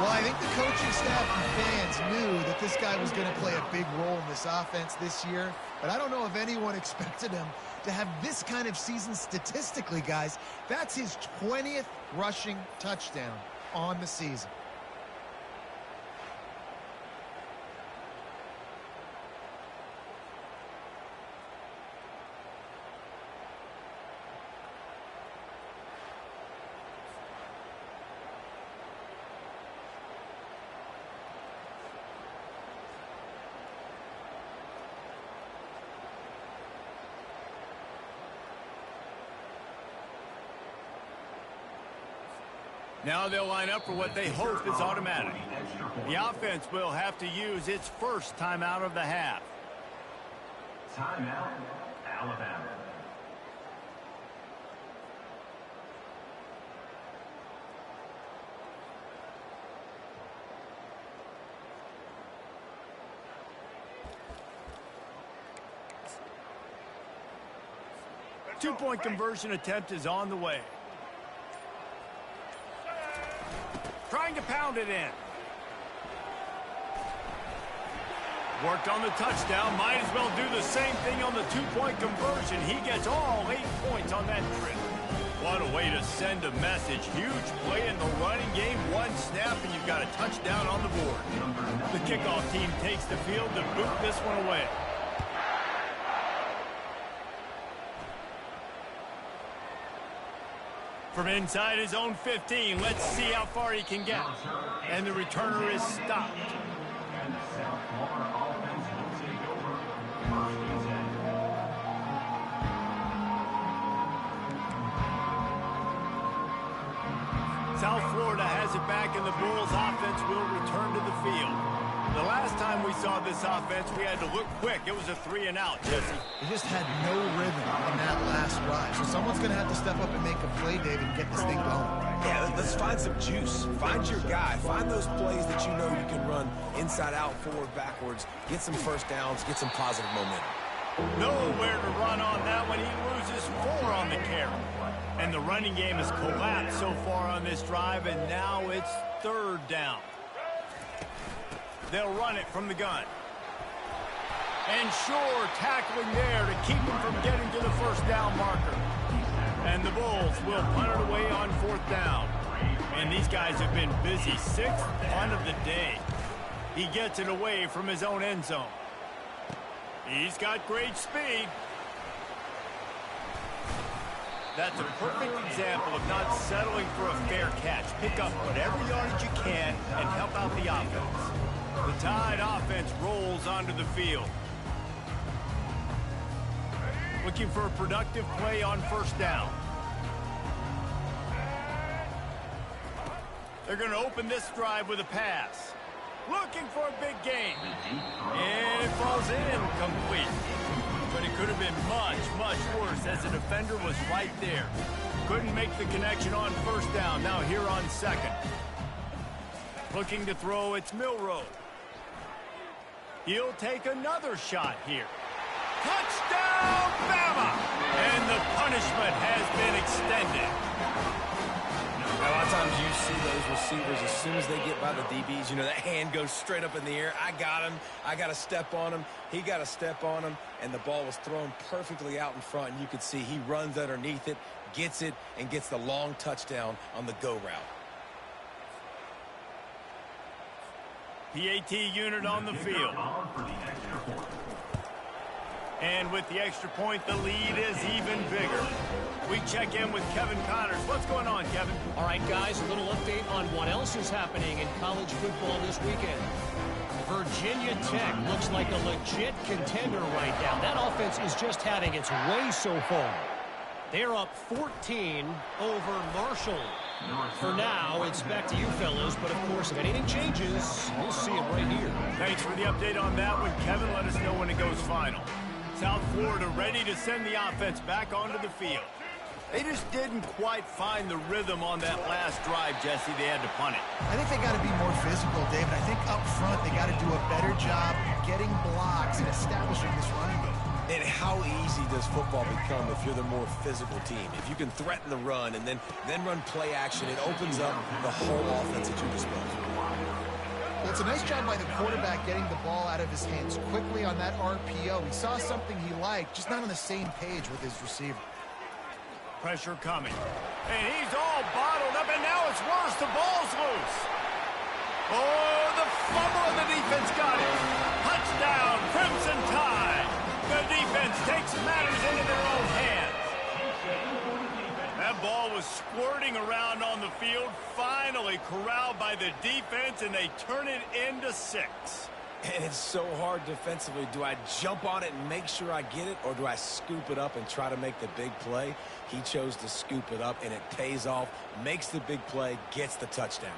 Speaker 4: Well, I think the coaching staff and fans knew that this guy was going to play a big role in this offense this year, but I don't know if anyone expected him to have this kind of season statistically, guys. That's his 20th rushing touchdown on the season.
Speaker 2: Now they'll line up for what they hope is automatic. The offense will have to use its first timeout of the half.
Speaker 7: Timeout, Alabama.
Speaker 2: Two-point conversion attempt is on the way. Trying to pound it in. Worked on the touchdown. Might as well do the same thing on the two-point conversion. He gets all 8 points on that trip. What a way to send a message. Huge play in the running game. One snap, and you've got a touchdown on the board. The kickoff team takes the field to boot this one away. From inside his own 15, let's see how far he can get. And the returner is stopped. South Florida has it back, and the Bulls offense will return to the field. The last time we saw this offense, we had to look quick. It was a 3-and-out, Jesse.
Speaker 4: They just had no rhythm in that last drive. So someone's going to have to step up and make a play, David, and get this thing going.
Speaker 3: Yeah, let's find some juice. Find your guy. Find those plays that you know you can run inside out, forward, backwards. Get some first downs. Get some positive momentum.
Speaker 2: Nowhere to run on that one. He loses 4 on the carry. And the running game has collapsed so far on this drive, and now it's 3rd down. They'll run it from the gun. And sure, tackling there to keep him from getting to the first down marker. And the Bulls will punt it away on 4th down. And these guys have been busy. 6th punt of the day. He gets it away from his own end zone. He's got great speed. That's a perfect example of not settling for a fair catch. Pick up whatever yardage you can and help out the offense. The Tide offense rolls onto the field. Looking for a productive play on 1st down. They're going to open this drive with a pass. Looking for a big gain. And it falls incomplete. But it could have been much, much worse as the defender was right there. Couldn't make the connection on 1st down. Now here on 2nd. Looking to throw, it's Milroe. He'll take another shot here. Touchdown, Bama! And the punishment has been extended.
Speaker 3: A lot of times you see those receivers, as soon as they get by the DBs, you know, that hand goes straight up in the air. I got him. I got to step on him. He got to step on him. And the ball was thrown perfectly out in front. And you could see he runs underneath it, gets it, and gets the long touchdown on the go route.
Speaker 2: PAT unit on the field. And with the extra point, the lead is even bigger. We check in with Kevin Connors. What's going on, Kevin?
Speaker 5: All right, guys, a little update on what else is happening in college football this weekend. Virginia Tech looks like a legit contender right now. That offense is just having its way so far. They're up 14 over Marshall. For now, it's back to you fellas, but of course, if anything changes, we'll see it right here.
Speaker 2: Thanks for the update on that one, Kevin. Let us know when it goes final. South Florida ready to send the offense back onto the field. They just didn't quite find the rhythm on that last drive, Jesse. They had to punt it.
Speaker 4: I think they got to be more physical, David. I think up front they got to do a better job getting blocks and establishing this running game.
Speaker 3: And how easy does football become if you're the more physical team? If you can threaten the run and then run play action, it opens up the whole offense at your disposal.
Speaker 4: Well, it's a nice job by the quarterback getting the ball out of his hands quickly on that RPO. He saw something he liked, just not on the same page with his receiver.
Speaker 2: Pressure coming. And he's all bottled up, and now it's worse. The ball's loose. Oh, the fumble, and the defense got it. Touchdown, Crimson Tide. The defense takes matters into their own hands. That ball was squirting around on the field, finally corralled by the defense, and they turn it into 6.
Speaker 3: And it's so hard defensively. Do I jump on it and make sure I get it, or do I scoop it up and try to make the big play? He chose to scoop it up, and it pays off, makes the big play, gets the touchdown.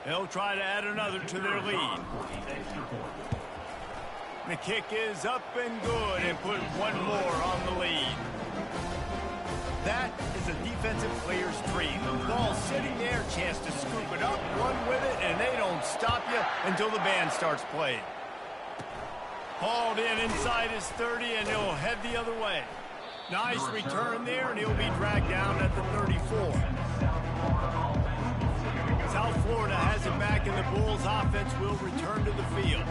Speaker 2: They'll try to add another to their lead. The kick is up and good, and put one more on the lead. That is a defensive player's dream. The ball sitting there, chance to scoop it up, run with it, and they don't stop you until the band starts playing. Hauled in inside his 30, and he'll head the other way. Nice return there, and he'll be dragged down at the 34. South Florida has it back, and the Bulls offense will return to the field.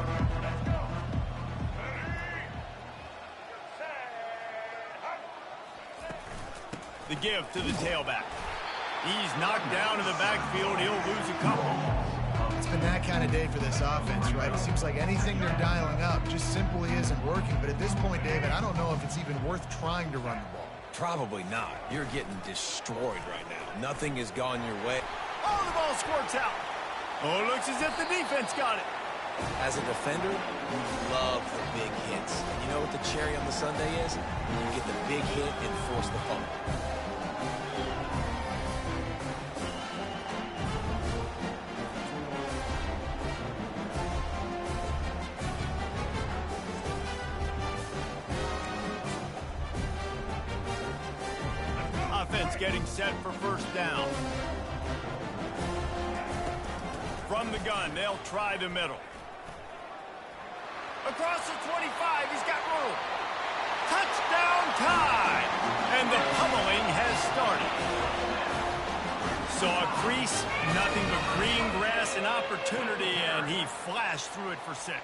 Speaker 2: The give to the tailback. He's knocked down in the backfield. He'll lose a couple.
Speaker 4: It's been that kind of day for this offense, right? It seems like anything they're dialing up just simply isn't working. But at this point, David, I don't know if it's even worth trying to run the ball.
Speaker 3: Probably not. You're getting destroyed right now. Nothing has gone your way.
Speaker 2: Oh, the ball squirts out. Oh, it looks as if the defense got it.
Speaker 3: As a defender, you love the big hits. And you know what the cherry on the sundae is? You get the big hit and force the fumble.
Speaker 2: Offense getting set for first down. From the gun, they'll try the middle. Across the 25, he's got room. Touchdown time! And the pummeling has started. Saw a crease, nothing but green grass and opportunity, and he flashed through it for 6.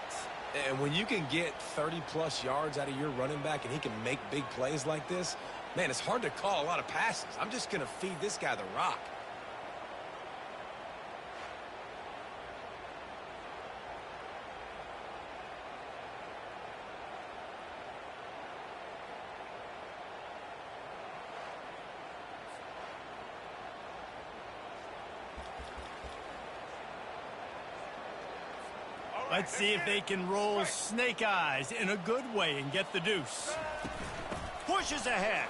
Speaker 3: And when you can get 30-plus yards out of your running back and he can make big plays like this, man, it's hard to call a lot of passes. I'm just going to feed this guy the rock.
Speaker 2: Let's see if they can roll snake eyes in a good way and get the deuce. Pushes ahead.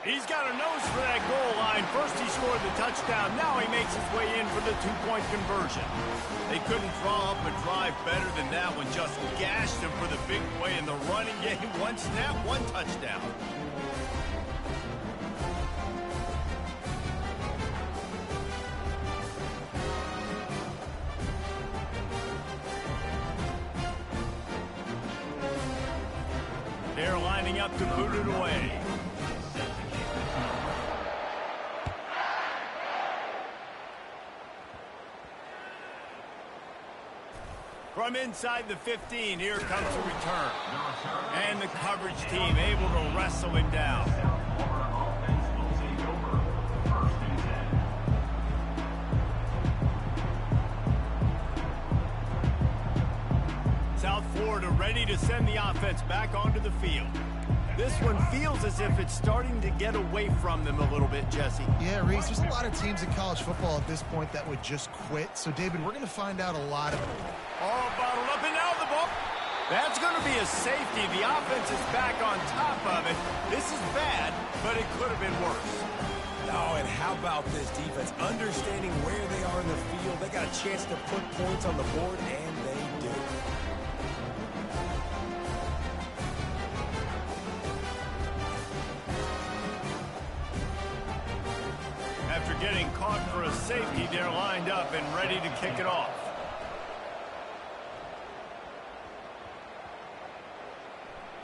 Speaker 2: He's got a nose for that goal line. First he scored the touchdown. Now he makes his way in for the two-point conversion. They couldn't draw up a drive better than that one. Just gashed him for the big play in the running game. One snap, one touchdown. They're lining up to boot it away. From inside the 15, here comes the return. And the coverage team able to wrestle him down. South Florida ready to send the offense back onto the field. This one feels as if it's starting to get away from them a little bit, Jesse.
Speaker 4: Yeah, Reese, there's a lot of teams in college football at this point that would just quit. So, David, we're going to find out a lot of them.
Speaker 2: All bottled up and now the ball. That's going to be a safety. The offense is back on top of it. This is bad, but it could have been worse.
Speaker 3: Oh, and how about this defense? Understanding where they are in the field. They got a chance to put points on the board, and they do.
Speaker 2: After getting caught for a safety, they're lined up and ready to kick it off.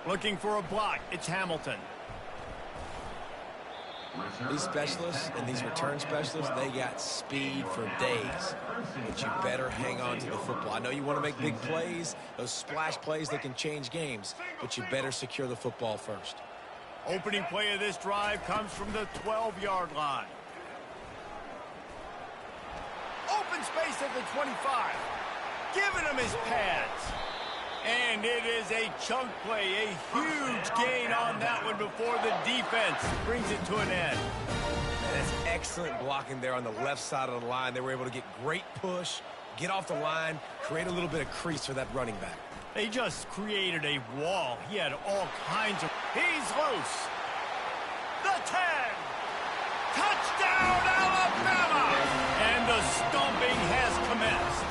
Speaker 2: Looking for a block, it's Hamilton.
Speaker 3: These specialists and these return specialists, they got speed for days. But you better hang on to the football. I know you want to make big plays, those splash plays that can change games, but you better secure the football first.
Speaker 2: Opening play of this drive comes from the 12-yard line. Open space at the 25. Giving him his pads. And it is a chunk play, a huge gain on that one before the defense brings it to an end.
Speaker 3: That's excellent blocking there on the left side of the line. They were able to get great push, get off the line, create a little bit of crease for that running back.
Speaker 2: They just created a wall. He had all kinds of... He's loose. The 10. Touchdown, Alabama! And the stomping has commenced.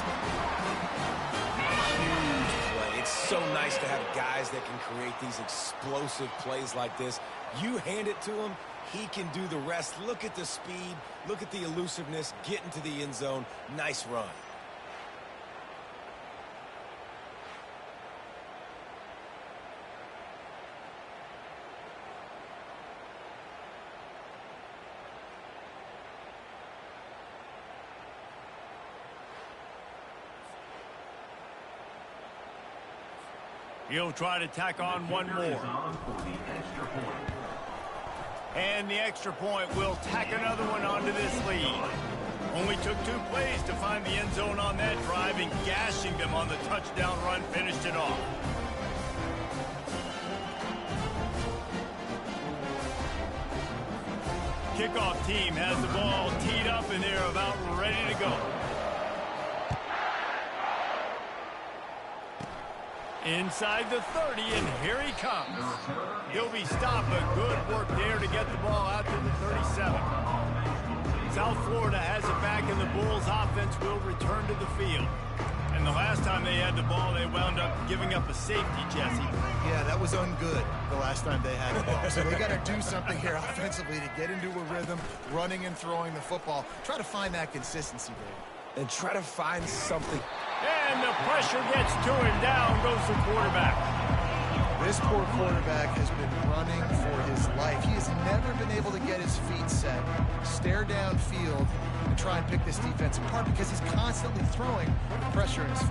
Speaker 3: It's so nice to have guys that can create these explosive plays like this. You hand it to him, he can do the rest. Look at the speed, look at the elusiveness, get into the end zone. Nice run.
Speaker 2: He'll try to tack on one more. And the extra point will tack another one onto this lead. Only took 2 plays to find the end zone on that drive, and gashing them on the touchdown run finished it off. Kickoff team has the ball teed up, and they're about ready to go. Inside the 30, and here he comes. He'll be stopped, but good work there to get the ball out to the 37. South Florida has it back, and the Bulls offense will return to the field. And the last time they had the ball, they wound up giving up a safety, Jesse.
Speaker 4: Yeah, that was ungood the last time they had the ball. So they got to do something here offensively to get into a rhythm, running and throwing the football. Try to find that consistency, Dave.
Speaker 3: And try to find something.
Speaker 2: And the pressure gets to him. Down goes the quarterback.
Speaker 4: This poor quarterback has been running for his life. He has never been able to get his feet set, stare downfield, and try and pick this defense apart because he's constantly throwing with pressure in his face.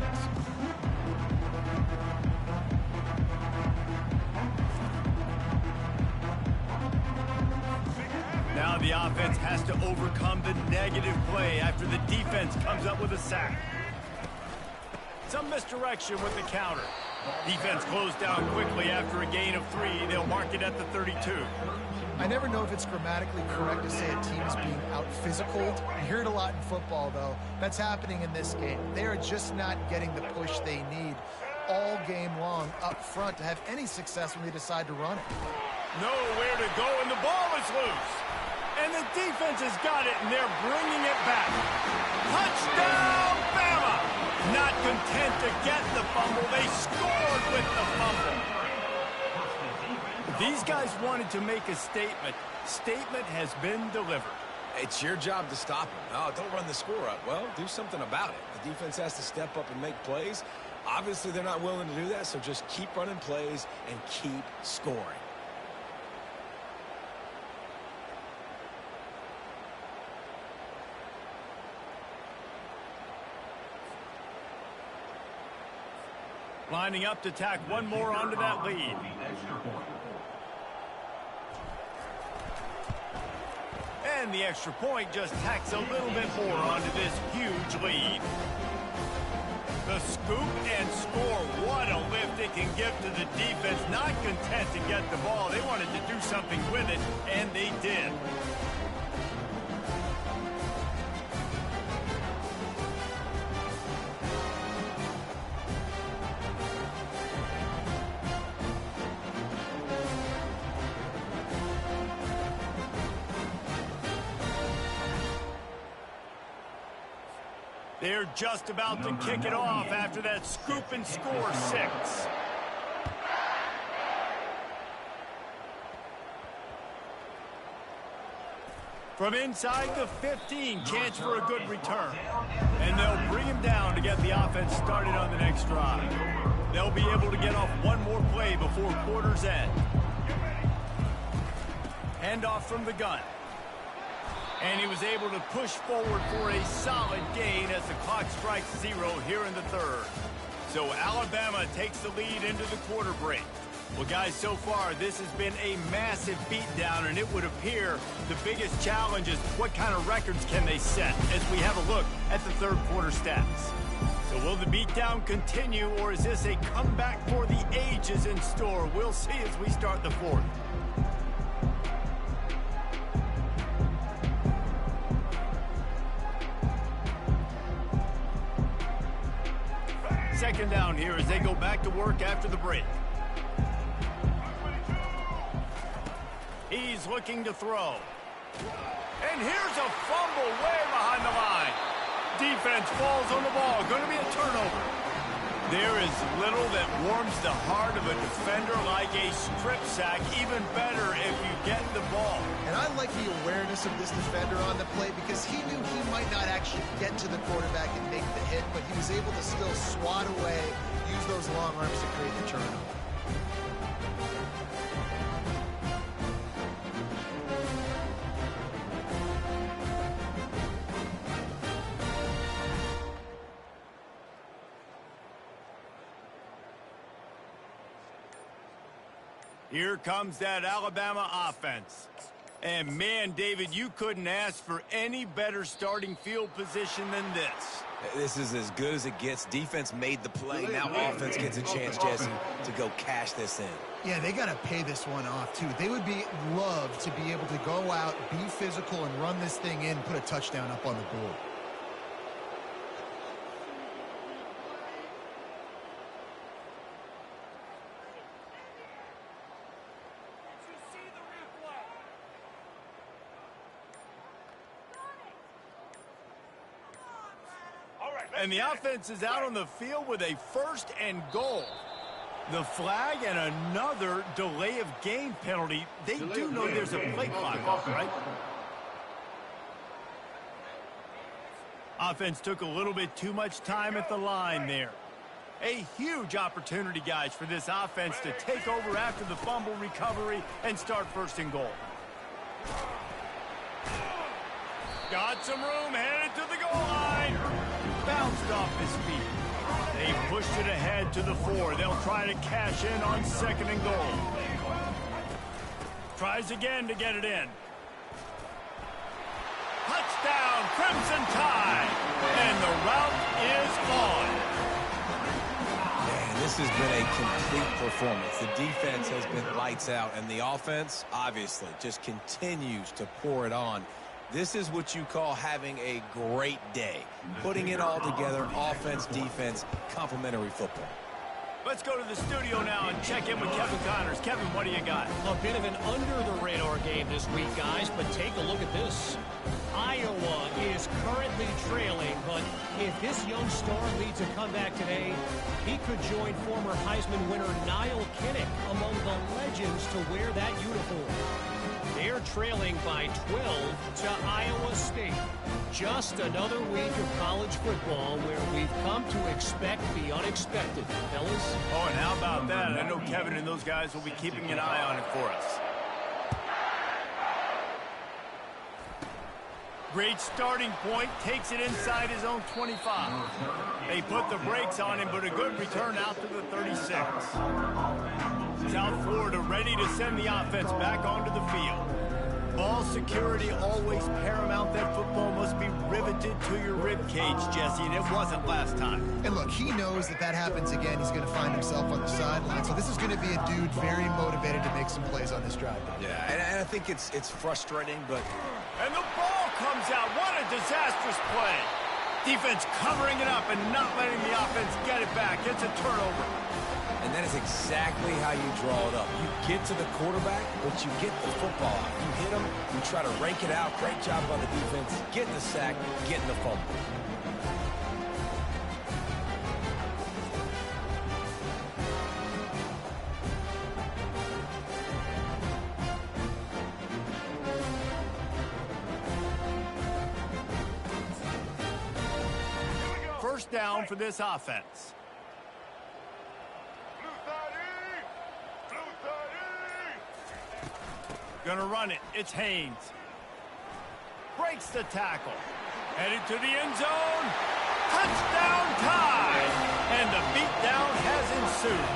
Speaker 2: Now the offense has to overcome the negative play after the defense comes up with a sack. Some misdirection with the counter. Defense closed down quickly after a gain of 3. They'll mark it at the 32.
Speaker 4: I never know if it's grammatically correct to say a team is being out-physicaled. You hear it a lot in football, though. That's happening in this game. They are just not getting the push they need all game long up front to have any success when they decide to run it.
Speaker 2: Nowhere to go, and the ball is loose. And the defense has got it, and they're bringing it back. Touchdown, Bama! Not content to get the fumble, they scored with the fumble. These guys wanted to make a statement. Statement has been delivered.
Speaker 3: It's your job to stop them. No, don't run the score up. Well, do something about it. The defense has to step up and make plays. Obviously, they're not willing to do that, so just keep running plays and keep scoring.
Speaker 2: Lining up to tack one more onto that lead. And the extra point just tacks a little bit more onto this huge lead. The scoop and score. What a lift it can give to the defense. Not content to get the ball. They wanted to do something with it, and they did. They're just about to kick it off after that scoop and score 6. From inside the 15, chance for a good return. And they'll bring him down to get the offense started on the next drive. They'll be able to get off one more play before quarter's end. Handoff from the gun. And he was able to push forward for a solid gain as the clock strikes 0 here in the third. So Alabama takes the lead into the quarter break. Well, guys, so far this has been a massive beatdown, and it would appear the biggest challenge is what kind of records can they set as we have a look at the third quarter stats. So will the beatdown continue, or is this a comeback for the ages in store? We'll see as we start the fourth. Second down here as they go back to work after the break. He's looking to throw. And here's a fumble way behind the line. Defense falls on the ball. Going to be a turnover. There is little that warms the heart of a defender like a strip sack. Even better if you get the ball.
Speaker 4: And I like the awareness of this defender on the play because he knew he might not actually get to the quarterback and make the hit, but he was able to still swat away, use those long arms to create the turnover.
Speaker 2: Here comes that Alabama offense. And man, David, you couldn't ask for any better starting field position than this.
Speaker 3: This is as good as it gets. Defense made the play. Now offense gets a chance, Jesse, to go cash this in.
Speaker 4: Yeah, they got to pay this one off, too. They would love to be able to go out, be physical, and run this thing in, put a touchdown up on the board.
Speaker 2: And the offense is out on the field with a 1st and goal. The flag and another delay of game penalty. They do know there's a play clock off, right? Offense took a little bit too much time at the line there. A huge opportunity, guys, for this offense to take over after the fumble recovery and start 1st and goal. Got some room, headed to the goal line. Bounced off his feet. They pushed it ahead to the 4. They'll try to cash in on 2nd and goal. Tries again to get it in. Touchdown, Crimson Tide. And the route is on.
Speaker 3: Man, this has been a complete performance. The defense has been lights out, and the offense, obviously, just continues to pour it on. This is what you call having a great day. Putting it all together, offense, defense, complementary football.
Speaker 2: Let's go to the studio now and check in with Kevin Connors. Kevin, what do you got?
Speaker 5: A bit of an under-the-radar game this week, guys, but take a look at this. Iowa is currently trailing, but if this young star leads a comeback today, he could join former Heisman winner Niall Kinnick among the legends to wear that uniform. They're trailing by 12 to Iowa State. Just another week of college football where we've come to expect the unexpected, fellas.
Speaker 2: Oh, and how about that? I know Kevin and those guys will be keeping an eye on it for us. Great starting point, takes it inside his own 25. They put the brakes on him, but a good return out to the 36. South Florida ready to send the offense back onto the field. Ball security always paramount. That football must be riveted to your rib cage, Jesse, and it wasn't last time.
Speaker 4: And look, he knows that happens again. He's going to find himself on the sideline. So this is going to be a dude very motivated to make some plays on this drive.
Speaker 3: Yeah, and I think it's frustrating, but...
Speaker 2: And the ball comes out. What a disastrous play. Defense covering it up and not letting the offense get it back. It's a turnover.
Speaker 3: And that is exactly how you draw it up. You get to the quarterback, but you get the football out. You hit him, you try to rake it out. Great job by the defense. Getting the sack, getting the fumble.
Speaker 2: First down for this offense. Gonna run it. It's Haynes. Breaks the tackle. Headed to the end zone. Touchdown Tide! And the beatdown has ensued.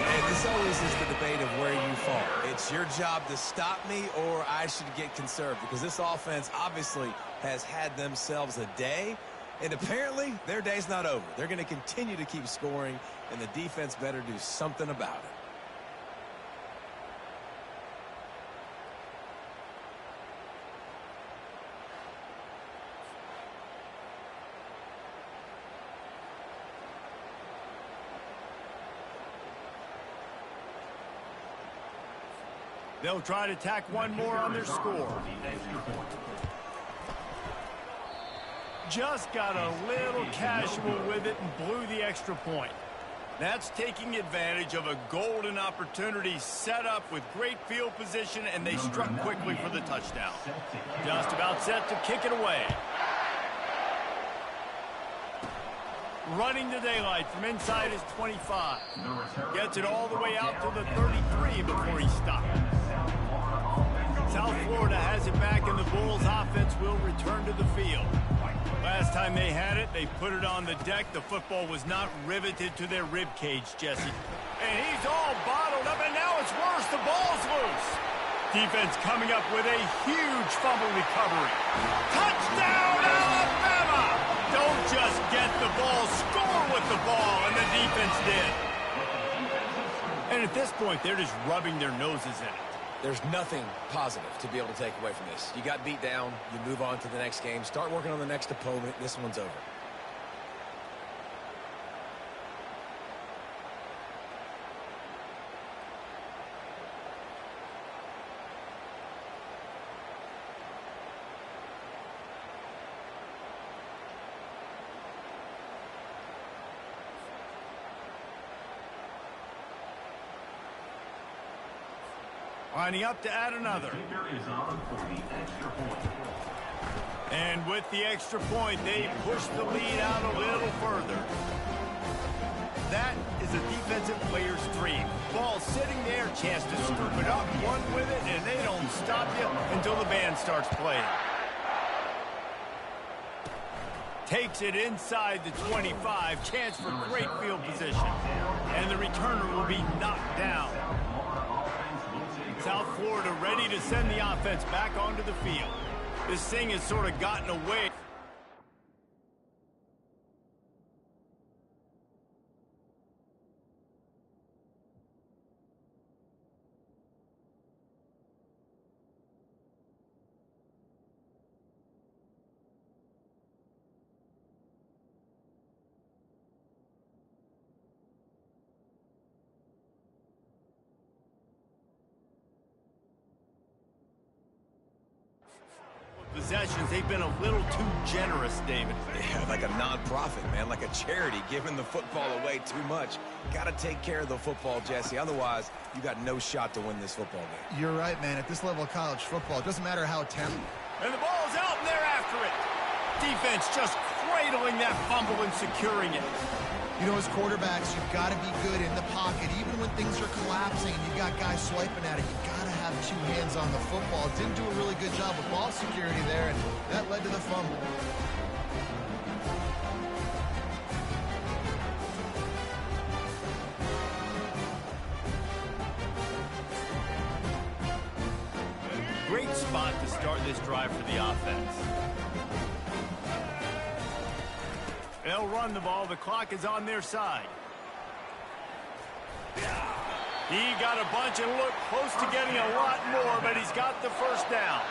Speaker 3: And this always is the debate of where you fall. It's your job to stop me or I should get conserved, because this offense obviously has had themselves a day, and apparently their day's not over. They're going to continue to keep scoring, and the defense better do something about it.
Speaker 2: They'll try to tack one more on their score. Just got a little casual with it and blew the extra point. That's taking advantage of a golden opportunity set up with great field position, and they struck quickly for the touchdown. Just about set to kick it away. Running the daylight from inside his 25. Gets it all the way out to the 33 before he stopped. South Florida has it back in the Bulls offense will return to the field. Last time they had it, they put it on the deck. The football was not riveted to their rib cage, Jesse. And he's all bottled up, and now it's worse. The ball's loose. Defense coming up with a huge fumble recovery. Touchdown, Alabama! Don't just get the ball, score with the ball, and the defense did. And at this point, they're just rubbing their noses in it.
Speaker 3: There's nothing positive to be able to take away from this. You got beat down, you move on to the next game, start working on the next opponent. This one's over.
Speaker 2: Lining up to add another. And with the extra point, they push the lead out a little further. That is a defensive player's dream. Ball sitting there, chance to scoop it up, one with it, and they don't stop you until the band starts playing. Takes it inside the 25, chance for great field position. And the returner will be knocked down. South Florida ready to send the offense back onto the field. This thing has sort of gotten away. Possessions, they've been a little too generous, David.
Speaker 3: Yeah, like a non-profit, man, like a charity, giving the football away too much. Got to take care of the football, Jesse. Otherwise, you got no shot to win this football game.
Speaker 4: You're right, man. At this level of college football, it doesn't matter how talented.
Speaker 2: And the ball's out, and they're after it. Defense just cradling that fumble and securing it.
Speaker 4: You know, as quarterbacks, you've got to be good in the pocket. Even when things are collapsing and you've got guys swiping at it, you've got to have two hands on the football. Didn't do a really good job with ball security there, and that led to the fumble.
Speaker 2: Great spot to start this drive for the offense. They'll run the ball. The clock is on their side. He got a bunch and looked close to getting a lot more, but he's got the first down.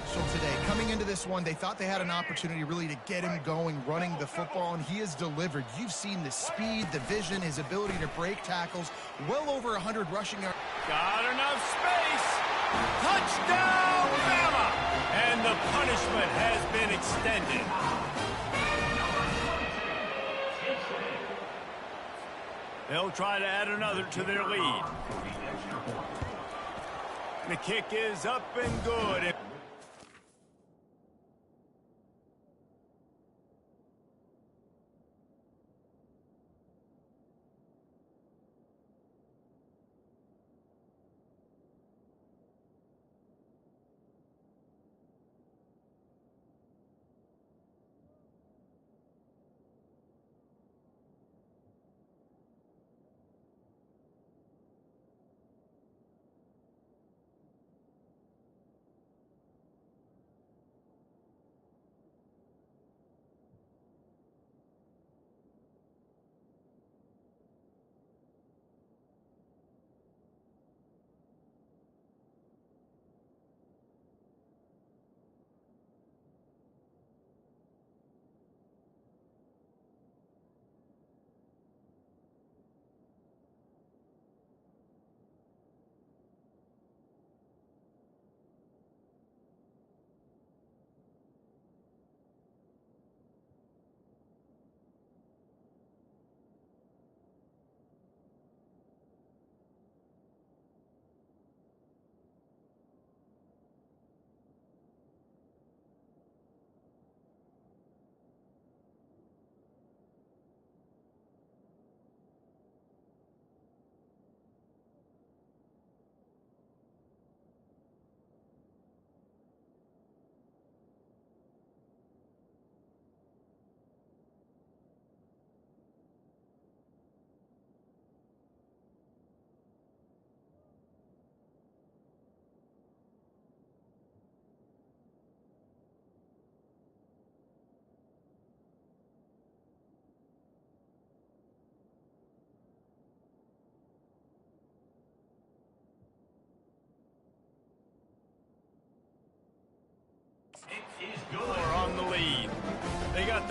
Speaker 4: So today, coming into this one, they thought they had an opportunity really to get him going, running the football, and he has delivered. You've seen the speed, the vision, his ability to break tackles, well over 100 rushing yards.
Speaker 2: Got enough space. Touchdown, Bama! And the punishment has been extended. They'll try to add another to their lead. The kick is up and good.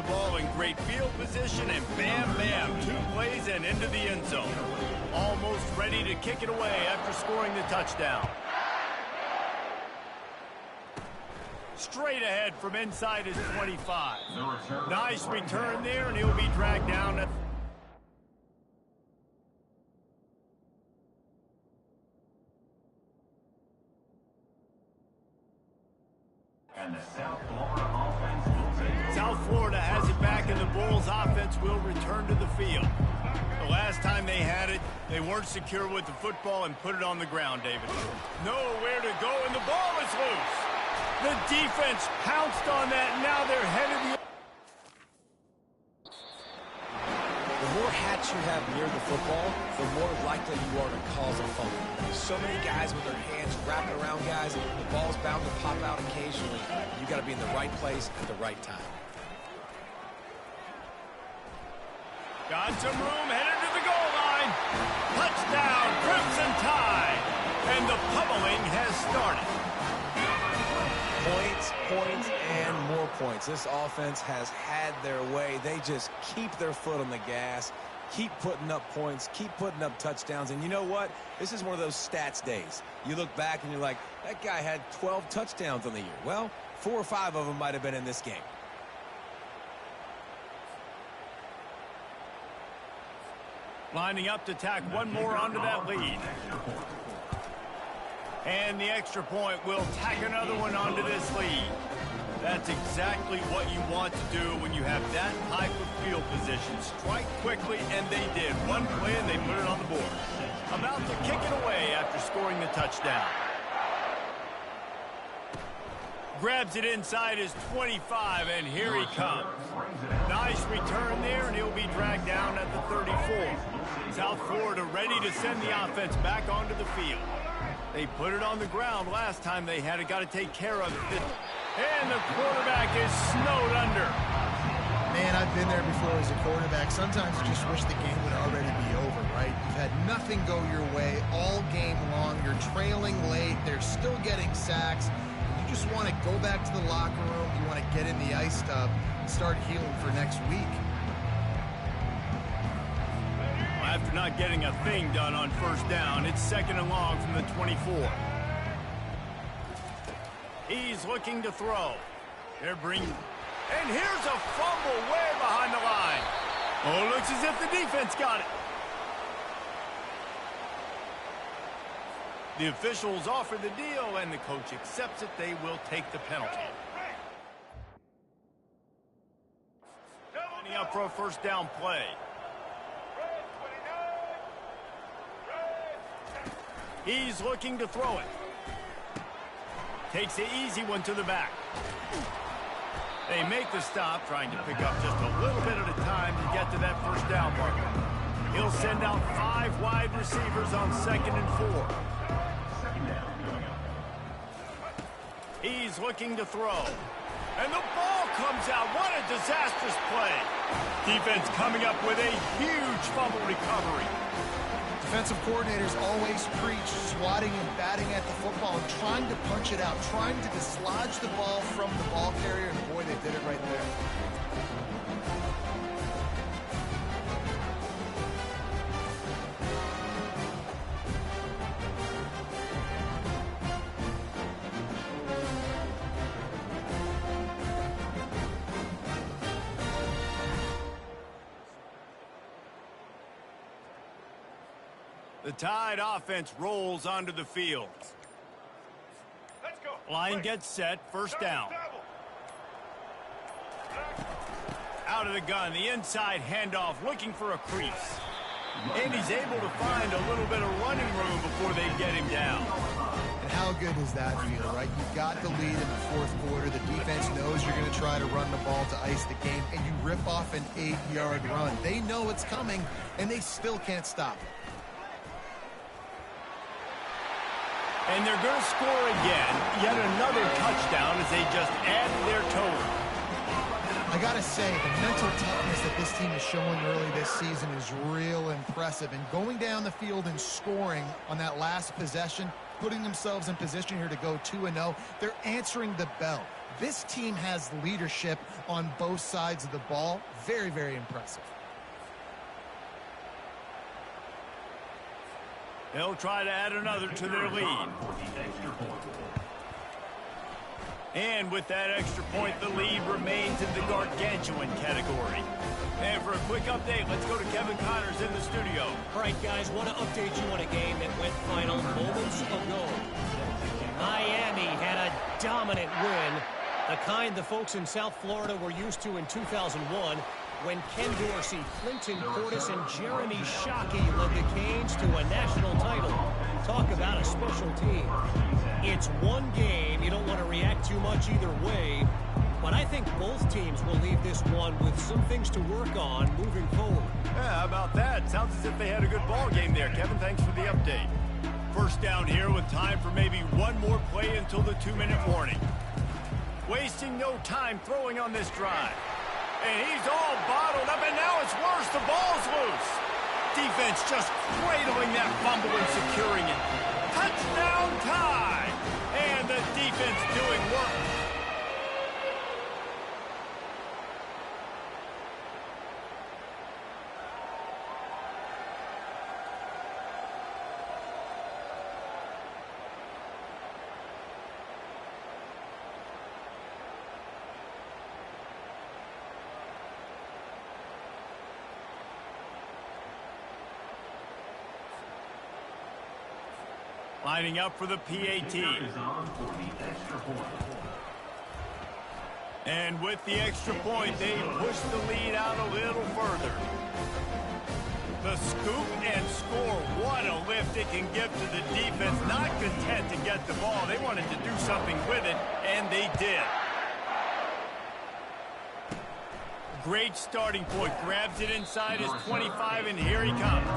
Speaker 2: ball in great field position, and bam, bam, 2 plays and into the end zone. Almost ready to kick it away after scoring the touchdown. Straight ahead from inside his 25. Nice return there, and he'll be dragged down. South Florida has it back, and the Bulls offense will return to the field. The last time they had it, they weren't secure with the football and put it on the ground, David. Nowhere to go, and the ball is loose. The defense pounced on that, and now they're headed the...
Speaker 3: The more hats you have near the football, the more likely you are to cause a fumble. So many guys with their hands wrapping around guys, the ball's bound to pop out occasionally. You got to be in the right place at the right time.
Speaker 2: Got some room, headed to the goal line. Touchdown, Crimson Tide. And the pummeling has started.
Speaker 3: Points, points, and more points. This offense has had their way. They just keep their foot on the gas, keep putting up points, keep putting up touchdowns. And you know what? This is one of those stats days. You look back and you're like, that guy had 12 touchdowns on the year. Well, 4 or 5 of them might have been in this game.
Speaker 2: Lining up to tack one more onto that lead. And the extra point will tack another one onto this lead. That's exactly what you want to do when you have that type of field position. Strike quickly, and they did. One play, and they put it on the board. About to kick it away after scoring the touchdown. Grabs it inside his 25, and here he comes. Nice return there, and he'll be dragged down at the 34. South Florida ready to send the offense back onto the field. They put it on the ground last time they had it. Got to take care of it. And the quarterback is snowed under.
Speaker 4: Man, I've been there before as a quarterback. Sometimes you just wish the game would already be over, right? You've had nothing go your way all game long. You're trailing late. They're still getting sacks. You just want to go back to the locker room. You want to get in the ice tub and start healing for next week.
Speaker 2: After not getting a thing done on first down, it's 2nd and long from the 24. He's looking to throw. They're bringing... And here's a fumble way behind the line. Oh, looks as if the defense got it. The officials offer the deal, and the coach accepts it. They will take the penalty. Lining up for a first down play. He's looking to throw it. Takes the easy one to the back. They make the stop, trying to pick up just a little bit at a time to get to that first down marker. He'll send out 5 wide receivers on 2nd and 4. He's looking to throw. And the ball comes out. What a disastrous play. Defense coming up with a huge fumble recovery.
Speaker 4: Defensive coordinators always preach swatting and batting at the football and trying to punch it out, trying to dislodge the ball from the ball carrier, and boy, they did it right there.
Speaker 2: The Tide offense rolls onto the field.
Speaker 6: Let's go.
Speaker 2: Line gets set, first down. Out of the gun, the inside handoff, looking for a crease. And he's able to find a little bit of running room before they get him down.
Speaker 4: And how good does that feel, right? You've got the lead in the 4th quarter. The defense knows you're going to try to run the ball to ice the game, and you rip off an 8-yard run. They know it's coming, and they still can't stop it.
Speaker 2: And they're going to score again, yet another touchdown as they just added their total.
Speaker 4: I got to say, the mental toughness that this team is showing early this season is real impressive. And going down the field and scoring on that last possession, putting themselves in position here to go 2-0, they're answering the bell. This team has leadership on both sides of the ball. Very, very impressive.
Speaker 2: They'll try to add another to their lead. And with that extra point, the lead remains in the gargantuan category. And for a quick update, let's go to Kevin Connors in the studio.
Speaker 5: All right, guys, want to update you on a game that went final moments ago. Miami had a dominant win, the kind the folks in South Florida were used to in 2001 when Ken Dorsey, Clinton Portis, and Jeremy Shockey led the Canes to a national title. Talk about a special team. It's one game. You don't want to react too much either way. But I think both teams will leave this one with some things to work on moving forward.
Speaker 2: Yeah, how about that? Sounds as if they had a good ball game there. Kevin, thanks for the update. First down here with time for maybe one more play until the 2-minute warning. Wasting no time throwing on this drive. And he's all bottled up, and now it's worse. The ball's loose. Defense just cradling that fumble and securing it. Touchdown time! And the defense doing work. Lining up for the PAT. And with the extra point, they push the lead out a little further. The scoop and score. What a lift it can give to the defense. Not content to get the ball. They wanted to do something with it, and they did. Great starting point. Grabs it inside his 25, and here he comes.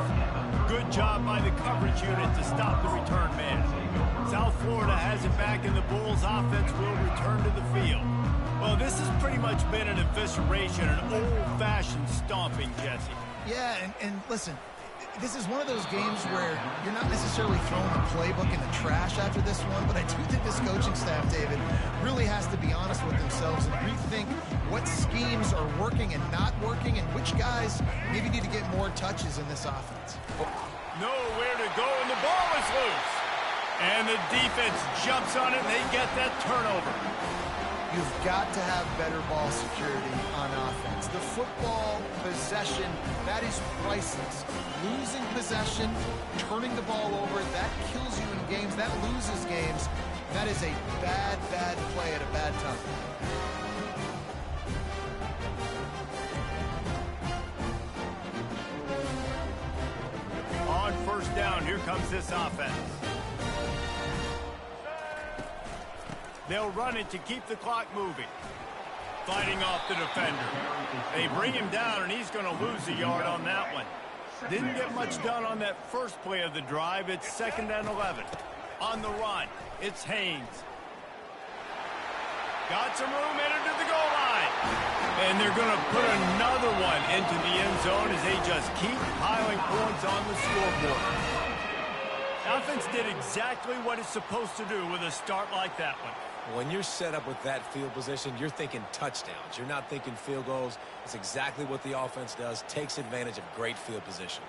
Speaker 2: Good job by the coverage unit to stop the return man. South Florida has it back, and the Bulls offense will return to the field. Well, this has pretty much been an evisceration, an old-fashioned stomping, Jesse.
Speaker 4: Yeah, and listen, this is one of those games where you're not necessarily throwing the playbook in the trash after this one, but I do think this coaching staff, David, really has to be honest with themselves and rethink what schemes are working and not working, and which guys maybe need to get more touches in this offense.
Speaker 2: Nowhere to go, and the ball is loose. And the defense jumps on it, and they get that turnover.
Speaker 4: You've got to have better ball security on offense. The football possession, that is priceless. Losing possession, turning the ball over, that kills you in games, that loses games. That is a bad, bad play at a bad time.
Speaker 2: On first down, here comes this offense. They'll run it to keep the clock moving. Fighting off the defender. They bring him down, and he's going to lose a yard on that one. Didn't get much done on that first play of the drive. It's 2nd and 11. On the run, it's Haynes. Got some room, headed to the goal line. And they're going to put another one into the end zone as they just keep piling points on the scoreboard. Offense did exactly what it's supposed to do with a start like that one.
Speaker 3: When you're set up with that field position, you're thinking touchdowns. You're not thinking field goals. It's exactly what the offense does, takes advantage of great field position.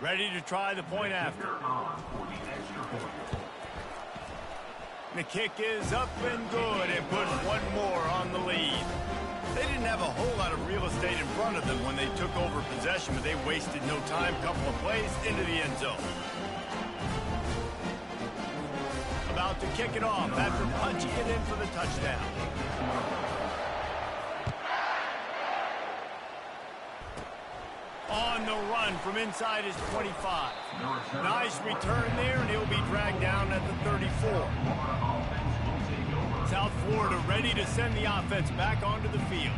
Speaker 2: Ready to try the point after. The kick is up and good and puts one more on the lead. They didn't have a whole lot of real estate in front of them when they took over possession, but they wasted no time. Couple of plays into the end zone. About to kick it off after punching it in for the touchdown. On the run from inside his 25. Nice return there, and he'll be dragged down at the 34. South Florida ready to send the offense back onto the field.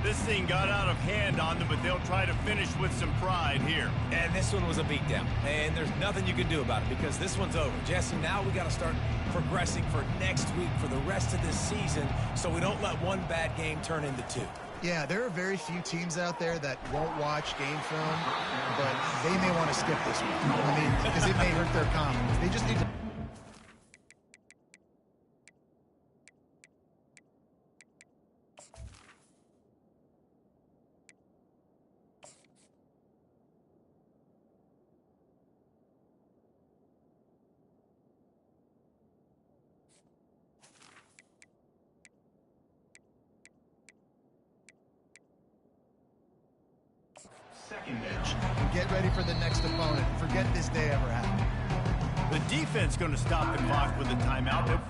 Speaker 2: This thing got out of hand on them, but they'll try to finish with some pride here.
Speaker 3: And this one was a beatdown, and there's nothing you can do about it because this one's over. Jesse, now we got to start progressing for next week for the rest of this season so we don't let one bad game turn into two.
Speaker 4: Yeah, there are very few teams out there that won't watch game film, but they may want to skip this one. I mean, because it may hurt their confidence. They just need to... and get ready for the next opponent. Forget this day ever happened.
Speaker 2: The defense going to stop the clock with a timeout.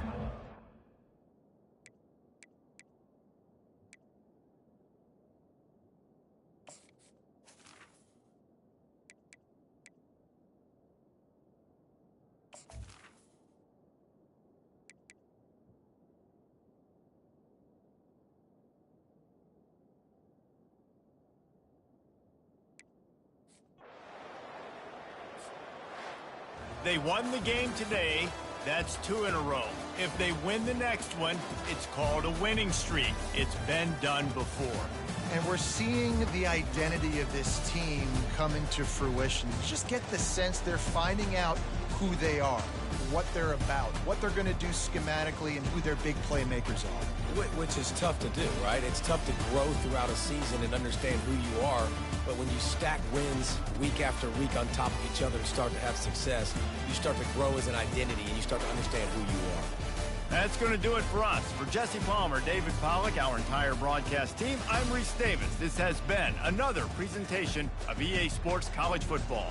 Speaker 2: They won the game today. That's 2 in a row. If they win the next one, it's called a winning streak. It's been done before.
Speaker 4: And we're seeing the identity of this team come into fruition. You just get the sense they're finding out who they are, what they're about, what they're going to do schematically, and who their big playmakers are.
Speaker 3: Which is tough to do, right? It's tough to grow throughout a season and understand who you are. But when you stack wins week after week on top of each other and start to have success, you start to grow as an identity and you start to understand who you are.
Speaker 2: That's going to do it for us. For Jesse Palmer, David Pollack, our entire broadcast team, I'm Reese Davis. This has been another presentation of EA Sports College Football.